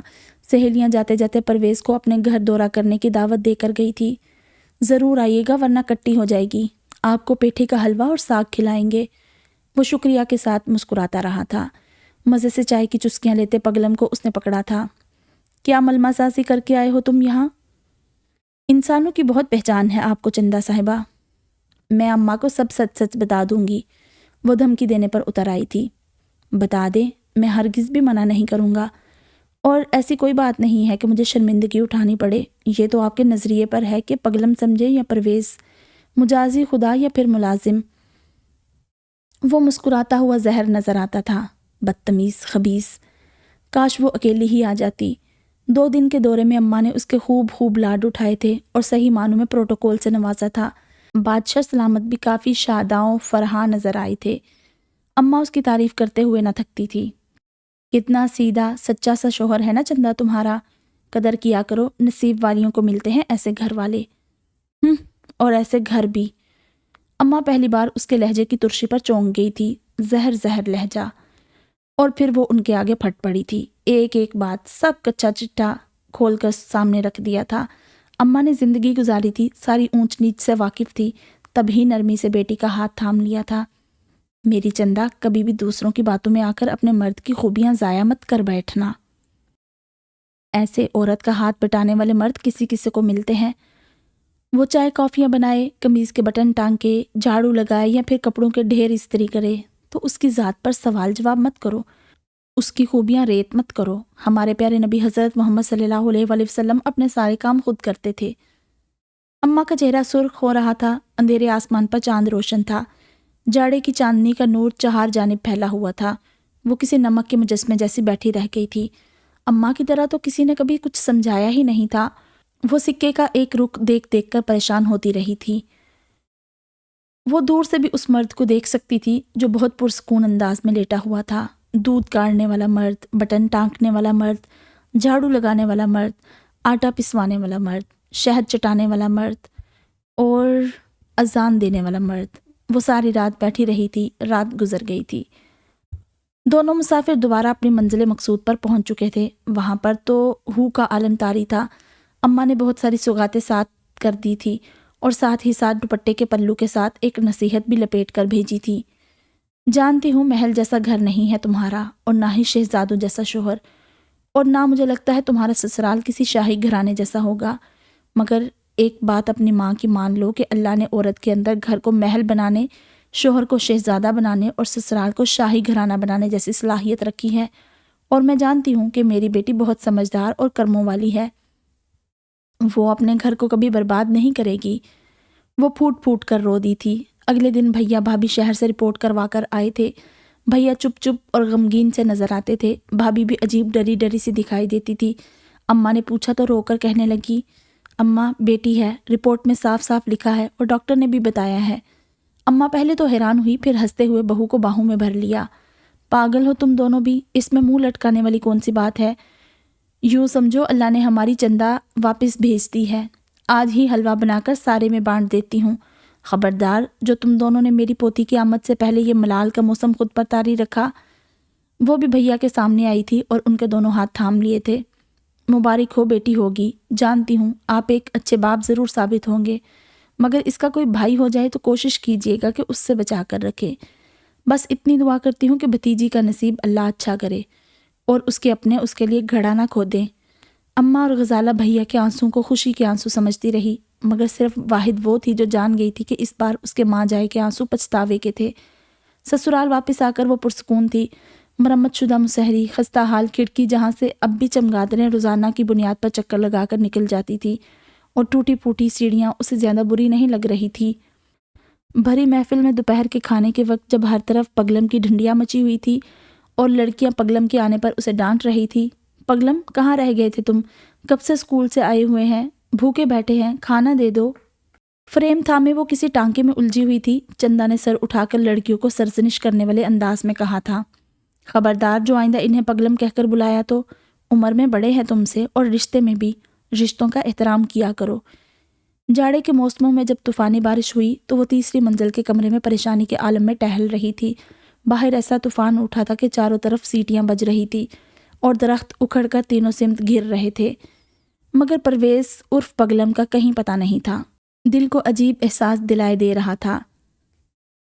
سہیلیاں جاتے جاتے پرویز کو اپنے گھر دورہ کرنے کی دعوت دے کر گئی تھی۔ ضرور آئیے گا ورنہ کٹی ہو جائے گی، آپ کو پیٹھے کا حلوہ اور ساگ کھلائیں گے۔ وہ شکریہ کے ساتھ مسکراتا رہا تھا۔ مزے سے چائے کی چسکیاں لیتے پگلم کو اس نے پکڑا تھا۔ کیا ملمہ سازی کر کے آئے ہو تم یہاں؟ انسانوں کی بہت پہچان ہے آپ کو چندا صاحبہ۔ میں اماں کو سب سچ سچ بتا دوں گی۔ وہ دھمکی دینے پر اتر آئی تھی۔ بتا دیں، میں ہرگز بھی منع نہیں کروں گا، اور ایسی کوئی بات نہیں ہے کہ مجھے شرمندگی اٹھانی پڑے۔ یہ تو آپ کے نظریے پر ہے کہ پگلم سمجھے یا پرویز، مجازی خدا یا پھر ملازم۔ وہ مسکراتا ہوا زہر نظر آتا تھا، بدتمیز، خبیث۔ کاش وہ اکیلی ہی آ جاتی۔ 2 دن کے دورے میں اماں نے اس کے خوب لاڈ اٹھائے تھے اور صحیح معنوں میں پروٹوکول سے نوازا تھا۔ بادشاہ سلامت بھی کافی شاداں فرحاں نظر آئے تھے۔ اماں اس کی تعریف کرتے ہوئے نہ تھکتی تھی۔ کتنا سیدھا سچا سا شوہر ہے نا چندا تمہارا، قدر کیا کرو، نصیب والیوں کو ملتے ہیں ایسے گھر والے۔ اور ایسے گھر بھی۔ اماں پہلی بار اس کے لہجے کی ترشی پر چونک گئی تھی۔ زہر لہجہ، اور پھر وہ ان کے آگے پھٹ پڑی تھی۔ ایک بات سب کچا چٹا کھول کر سامنے رکھ دیا تھا۔ اماں نے زندگی گزاری تھی، ساری اونچ نیچ سے واقف تھی، تب ہی نرمی سے بیٹی کا ہاتھ تھام لیا تھا۔ میری چندا، کبھی بھی دوسروں کی باتوں میں آ کر اپنے مرد کی خوبیاں ضائع مت کر بیٹھنا۔ ایسے عورت کا ہاتھ بٹانے والے مرد کسی کو ملتے ہیں۔ وہ چائے کافیاں بنائے، قمیض کے بٹن ٹانکے، جھاڑو لگائے یا پھر کپڑوں کے ڈھیر استری کرے تو اس کی ذات پر سوال جواب مت کرو، اس کی خوبیاں ریت مت کرو۔ ہمارے پیارے نبی حضرت محمد صلی اللہ علیہ وآلہ وسلم اپنے سارے کام خود کرتے تھے۔ اماں کا چہرہ سرخ ہو رہا تھا۔ اندھیرے آسمان پر چاند روشن تھا۔ جاڑے کی چاندنی کا نور 4 جانب پھیلا ہوا تھا۔ وہ کسی نمک کے مجسمے جیسی بیٹھی رہ گئی تھی۔ اماں کی طرح تو کسی نے کبھی کچھ سمجھایا ہی نہیں تھا۔ وہ سکے کا ایک رخ دیکھ کر پریشان ہوتی رہی تھی۔ وہ دور سے بھی اس مرد کو دیکھ سکتی تھی جو بہت پرسکون انداز میں لیٹا ہوا تھا۔ دودھ کاڑنے والا مرد، بٹن ٹانکنے والا مرد، جھاڑو لگانے والا مرد، آٹا پسوانے والا مرد، شہد چٹانے والا مرد اور اذان دینے والا مرد۔ وہ ساری رات بیٹھی رہی تھی۔ رات گزر گئی تھی۔ دونوں مسافر دوبارہ اپنی منزل مقصود پر پہنچ چکے تھے۔ وہاں پر تو ہو کا عالم طاری تھا۔ اماں نے بہت ساری سوغاتیں ساتھ کر دی تھی اور ساتھ ہی ساتھ دوپٹے کے پلو کے ساتھ ایک نصیحت بھی لپیٹ کر بھیجی تھی۔ جانتی ہوں محل جیسا گھر نہیں ہے تمہارا اور نہ ہی شہزادوں جیسا شوہر، اور نہ مجھے لگتا ہے تمہارا سسرال کسی شاہی گھرانے جیسا ہوگا، مگر ایک بات اپنی ماں کی مان لو کہ اللہ نے عورت کے اندر گھر کو محل بنانے، شوہر کو شہزادہ بنانے اور سسرال کو شاہی گھرانہ بنانے جیسی صلاحیت رکھی ہے، اور میں جانتی ہوں کہ میری بیٹی بہت سمجھدار اور کرموں والی ہے، وہ اپنے گھر کو کبھی برباد نہیں کرے گی۔ وہ پھوٹ پھوٹ کر رو دی تھی۔ اگلے دن بھیا بھابھی شہر سے رپورٹ کروا کر آئے تھے۔ بھیا چپ چپ اور غمگین سے نظر آتے تھے، بھابھی بھی عجیب ڈری ڈری سی دکھائی دیتی تھی۔ اماں نے پوچھا تو رو کر کہنے لگی، اماں بیٹی ہے، رپورٹ میں صاف صاف لکھا ہے اور ڈاکٹر نے بھی بتایا ہے۔ اماں پہلے تو حیران ہوئی، پھر ہنستے ہوئے بہو کو باہوں میں بھر لیا۔ پاگل ہو تم دونوں بھی، اس میں منہ لٹکانے والی کون سی بات ہے؟ یوں سمجھو اللہ نے ہماری چندہ واپس بھیج دی ہے، آج ہی حلوہ بنا کر سارے میں بانٹ دیتی ہوں۔ خبردار، جو تم دونوں نے میری پوتی کی آمد سے پہلے یہ ملال کا موسم خود پر طاری رکھا۔ وہ بھی بھیا کے سامنے آئی تھی اور ان کے دونوں ہاتھ تھام لیے تھے۔ مبارک ہو بیٹی ہوگی، جانتی ہوں آپ ایک اچھے باپ ضرور ثابت ہوں گے، مگر اس کا کوئی بھائی ہو جائے تو کوشش کیجیے گا کہ اس سے بچا کر رکھے۔ بس اتنی دعا کرتی ہوں کہ بھتیجی کا نصیب اللہ اچھا کرے اور اس کے اپنے اس کے لیے گھڑا نہ کھو دیں۔ اماں اور غزالہ بھیا کے آنسوں کو خوشی کے آنسو سمجھتی رہی، مگر صرف واحد وہ تھی جو جان گئی تھی کہ اس بار اس کے ماں جائے کے آنسو پچھتاوے کے تھے۔ سسرال واپس آ کر وہ پرسکون تھی۔ مرمت شدہ مسہری خستہ حال کھڑکی جہاں سے اب بھی چمگادڑیں روزانہ کی بنیاد پر چکر لگا کر نکل جاتی تھی، اور ٹوٹی پھوٹی سیڑھیاں اسے زیادہ بری نہیں لگ رہی تھی۔ بھری محفل میں دوپہر کے کھانے کے وقت جب ہر طرف پگلم کی ڈھنڈیاں مچی ہوئی تھی اور لڑکیاں پگلم کے آنے پر اسے ڈانٹ رہی تھی، پگلم کہاں رہ گئے تھے تم؟ کب سے اسکول سے آئے ہوئے ہیں، بھوکے بیٹھے ہیں، کھانا دے دو۔ فریم تھامے وہ کسی ٹانکے میں الجھی ہوئی تھی۔ چندا نے سر اٹھا کر لڑکیوں کو سرزنش کرنے والے انداز میں کہا تھا، خبردار جو آئندہ انہیں پگلم کہہ کر بلایا تو، عمر میں بڑے ہیں تم سے اور رشتے میں بھی، رشتوں کا احترام کیا کرو۔ جاڑے کے موسموں میں جب طوفانی بارش ہوئی تو وہ تیسری منزل کے کمرے میں پریشانی کے عالم میں ٹہل رہی تھی۔ باہر ایسا طوفان اٹھا تھا کہ چاروں طرف سیٹیاں بج رہی تھی اور درخت اکھڑ کر تینوں سمت گر رہے تھے، مگر پرویز عرف پگلم کا کہیں پتہ نہیں تھا۔ دل کو عجیب احساس دلائے دے رہا تھا۔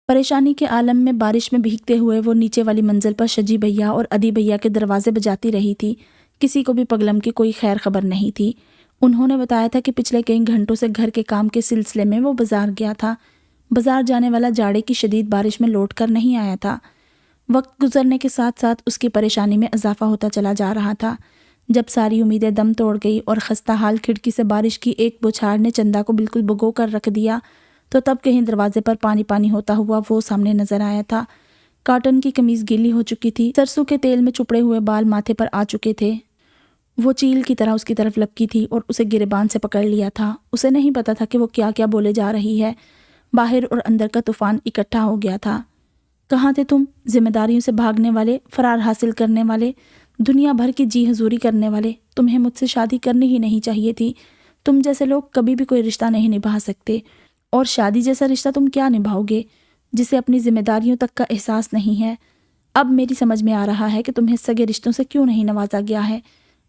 پریشانی کے عالم میں بارش میں بھیگتے ہوئے وہ نیچے والی منزل پر شجی بھیا اور ادی بھیا کے دروازے بجاتی رہی تھی۔ کسی کو بھی پگلم کی کوئی خیر خبر نہیں تھی۔ انہوں نے بتایا تھا کہ پچھلے کئی گھنٹوں سے گھر کے کام کے سلسلے میں وہ بازار گیا تھا۔ بازار جانے والا جاڑے کی شدید بارش میں لوٹ کر نہیں آیا تھا۔ وقت گزرنے کے ساتھ ساتھ اس کی پریشانی میں اضافہ ہوتا چلا جا رہا تھا۔ جب ساری امیدیں دم توڑ گئی اور خستہ حال کھڑکی سے بارش کی ایک بوچھار نے چندا کو بالکل بھگو کر رکھ دیا، تو تب کہیں دروازے پر پانی پانی ہوتا ہوا وہ سامنے نظر آیا تھا۔ کاٹن کی قمیض گیلی ہو چکی تھی، سرسوں کے تیل میں چپڑے ہوئے بال ماتھے پر آ چکے تھے۔ وہ چیل کی طرح اس کی طرف لپکی تھی اور اسے گریبان سے پکڑ لیا تھا۔ اسے نہیں پتا تھا کہ وہ کیا کیا بولے جا رہی ہے۔ باہر اور اندر کا طوفان اکٹھا ہو گیا تھا۔ کہاں تھے تم، ذمہ داریوں سے بھاگنے والے، فرار حاصل کرنے والے، دنیا بھر کی جی حضوری کرنے والے؟ تمہیں مجھ سے شادی کرنی ہی نہیں چاہیے تھی۔ تم جیسے لوگ کبھی بھی کوئی رشتہ نہیں نبھا سکتے، اور شادی جیسا رشتہ تم کیا نبھاؤ گے جسے اپنی ذمہ داریوں تک کا احساس نہیں ہے۔ اب میری سمجھ میں آ رہا ہے کہ تمہیں سگے رشتوں سے کیوں نہیں نوازا گیا ہے۔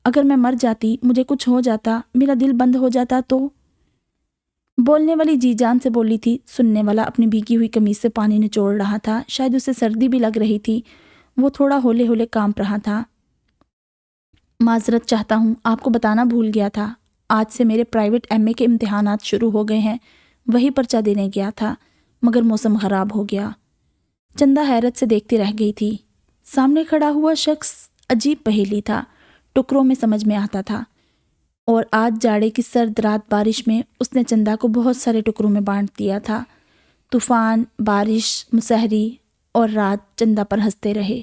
اگر میں مر جاتی، مجھے کچھ ہو جاتا، میرا دل بند ہو جاتا تو۔ بولنے والی جی جان سے بولی تھی، سننے والا اپنی بھیگی ہوئی قمیض سے پانی نچوڑ رہا تھا، شاید اسے سردی بھی لگ رہی تھی۔ وہ تھوڑا ہولے ہولے کانپ رہا تھا۔ معذرت چاہتا ہوں، آپ کو بتانا بھول گیا تھا، آج سے میرے پرائیویٹ ایم اے کے امتحانات شروع ہو گئے ہیں۔ وہی پرچہ دینے گیا تھا، مگر موسم خراب ہو گیا۔ چندہ حیرت سے دیکھتی رہ گئی تھی۔ سامنے کھڑا ہوا شخص عجیب پہیلی تھا، ٹکڑوں میں سمجھ میں آتا تھا، اور آج جاڑے کی سرد رات بارش میں اس نے چندہ کو بہت سارے ٹکڑوں میں بانٹ دیا تھا۔ طوفان، بارش، مسہری اور رات چندہ پر ہنستے رہے۔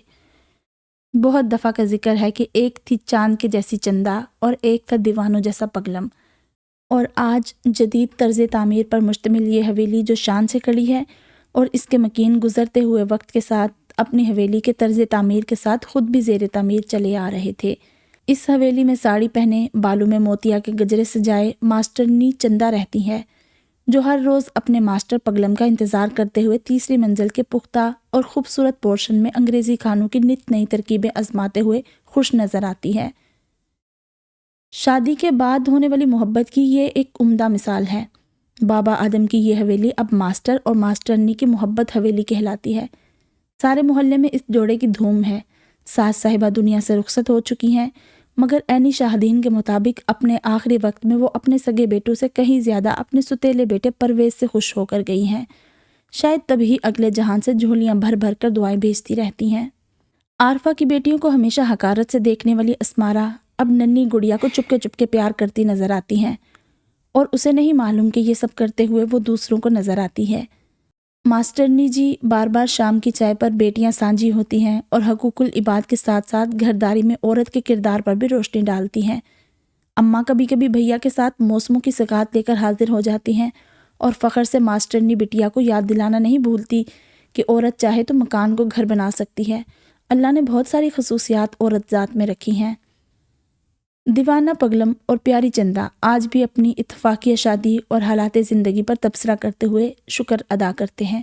بہت دفعہ کا ذکر ہے کہ ایک تھی چاند کے جیسی چندہ اور ایک تھا دیوانوں جیسا پگلم، اور آج جدید طرز تعمیر پر مشتمل یہ حویلی جو شان سے کھڑی ہے، اور اس کے مکین گزرتے ہوئے وقت کے ساتھ اپنی حویلی کے طرز تعمیر کے ساتھ خود بھی زیر تعمیر چلے آ رہے تھے۔ اس حویلی میں ساڑی پہنے، بالوں میں موتیا کے گجرے سجائے ماسٹرنی چندہ رہتی ہے، جو ہر روز اپنے ماسٹر پگلم کا انتظار کرتے ہوئے تیسری منزل کے پختہ اور خوبصورت پورشن میں انگریزی کھانوں کی نت نئی ترکیبیں آزماتے ہوئے خوش نظر آتی ہے۔ شادی کے بعد ہونے والی محبت کی یہ ایک عمدہ مثال ہے۔ بابا آدم کی یہ حویلی اب ماسٹر اور ماسٹرنی کی محبت حویلی کہلاتی ہے۔ سارے محلے میں اس جوڑے کی دھوم ہے۔ ساس صاحبہ دنیا سے رخصت ہو چکی ہیں، مگر عینی شاہدین کے مطابق اپنے آخری وقت میں وہ اپنے سگے بیٹوں سے کہیں زیادہ اپنے ستیلے بیٹے پرویز سے خوش ہو کر گئی ہیں۔ شاید تبھی اگلے جہان سے جھولیاں بھر بھر کر دعائیں بھیجتی رہتی ہیں۔ عارفہ کی بیٹیوں کو ہمیشہ حقارت سے دیکھنے والی اسمارہ اب ننھی گڑیا کو چپکے چپکے پیار کرتی نظر آتی ہیں، اور اسے نہیں معلوم کہ یہ سب کرتے ہوئے وہ دوسروں کو نظر آتی ہے۔ ماسٹرنی جی بار بار شام کی چائے پر بیٹیاں سانجھی ہوتی ہیں اور حقوق العباد کے ساتھ ساتھ گھرداری میں عورت کے کردار پر بھی روشنی ڈالتی ہیں۔ اماں کبھی کبھی بھیا کے ساتھ موسموں کی سگات لے کر حاضر ہو جاتی ہیں اور فخر سے ماسٹرنی بٹیا کو یاد دلانا نہیں بھولتی کہ عورت چاہے تو مکان کو گھر بنا سکتی ہے۔ اللہ نے بہت ساری خصوصیات عورت ذات میں رکھی ہیں۔ دیوانہ پگلم اور پیاری چندا آج بھی اپنی اتفاقیہ شادی اور حالات زندگی پر تبصرہ کرتے ہوئے شکر ادا کرتے ہیں۔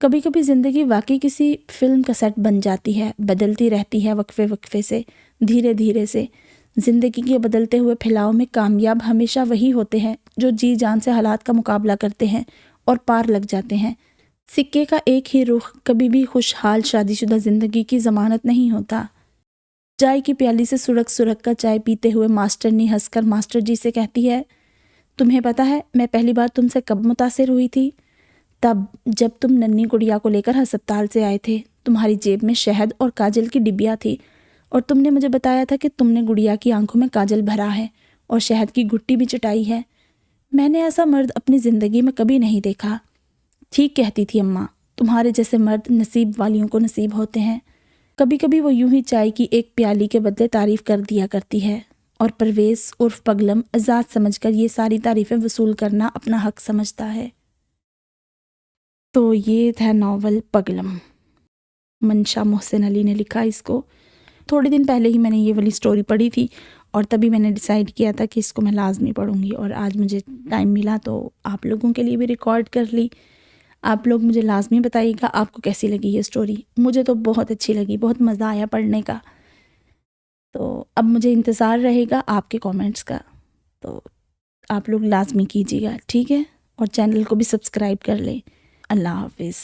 کبھی کبھی زندگی واقعی کسی فلم کا سیٹ بن جاتی ہے، بدلتی رہتی ہے وقفے وقفے سے، دھیرے دھیرے سے۔ زندگی کے بدلتے ہوئے پھیلاؤ میں کامیاب ہمیشہ وہی ہوتے ہیں جو جی جان سے حالات کا مقابلہ کرتے ہیں اور پار لگ جاتے ہیں۔ سکے کا ایک ہی رخ کبھی بھی خوشحال شادی شدہ زندگی کی ضمانت نہیں ہوتا۔ چائے کی پیالی سے سڑک سڑک کا چائے پیتے ہوئے ماسٹرنی ہنس کر ماسٹر جی سے کہتی ہے، تمہیں پتہ ہے میں پہلی بار تم سے کب متاثر ہوئی تھی؟ تب جب تم ننھی گڑیا کو لے کر ہسپتال سے آئے تھے۔ تمہاری جیب میں شہد اور کاجل کی ڈبیا تھی اور تم نے مجھے بتایا تھا کہ تم نے گڑیا کی آنکھوں میں کاجل بھرا ہے اور شہد کی گھٹی بھی چٹائی ہے۔ میں نے ایسا مرد اپنی زندگی میں کبھی نہیں دیکھا۔ ٹھیک کہتی تھی اماں، تمہارے جیسے مرد نصیب والیوں کو نصیب ہوتے ہیں۔ کبھی کبھی وہ یوں ہی چائے کی ایک پیالی کے بدلے تعریف کر دیا کرتی ہے، اور پرویز عرف پگلم آزاد سمجھ کر یہ ساری تعریفیں وصول کرنا اپنا حق سمجھتا ہے۔ تو یہ تھا ناول پگلم، منشا محسن علی نے لکھا اس کو۔ تھوڑے دن پہلے ہی میں نے یہ والی سٹوری پڑھی تھی اور تبھی میں نے ڈیسائیڈ کیا تھا کہ اس کو میں لازمی پڑھوں گی، اور آج مجھے ٹائم ملا تو آپ لوگوں کے لیے بھی ریکارڈ کر لی۔ آپ لوگ مجھے لازمی بتائیے گا آپ کو کیسی لگی یہ سٹوری۔ مجھے تو بہت اچھی لگی، بہت مزہ آیا پڑھنے کا۔ تو اب مجھے انتظار رہے گا آپ کے کامنٹس کا، تو آپ لوگ لازمی کیجیے گا، ٹھیک ہے؟ اور چینل کو بھی سبسکرائب کر لیں۔ اللہ حافظ۔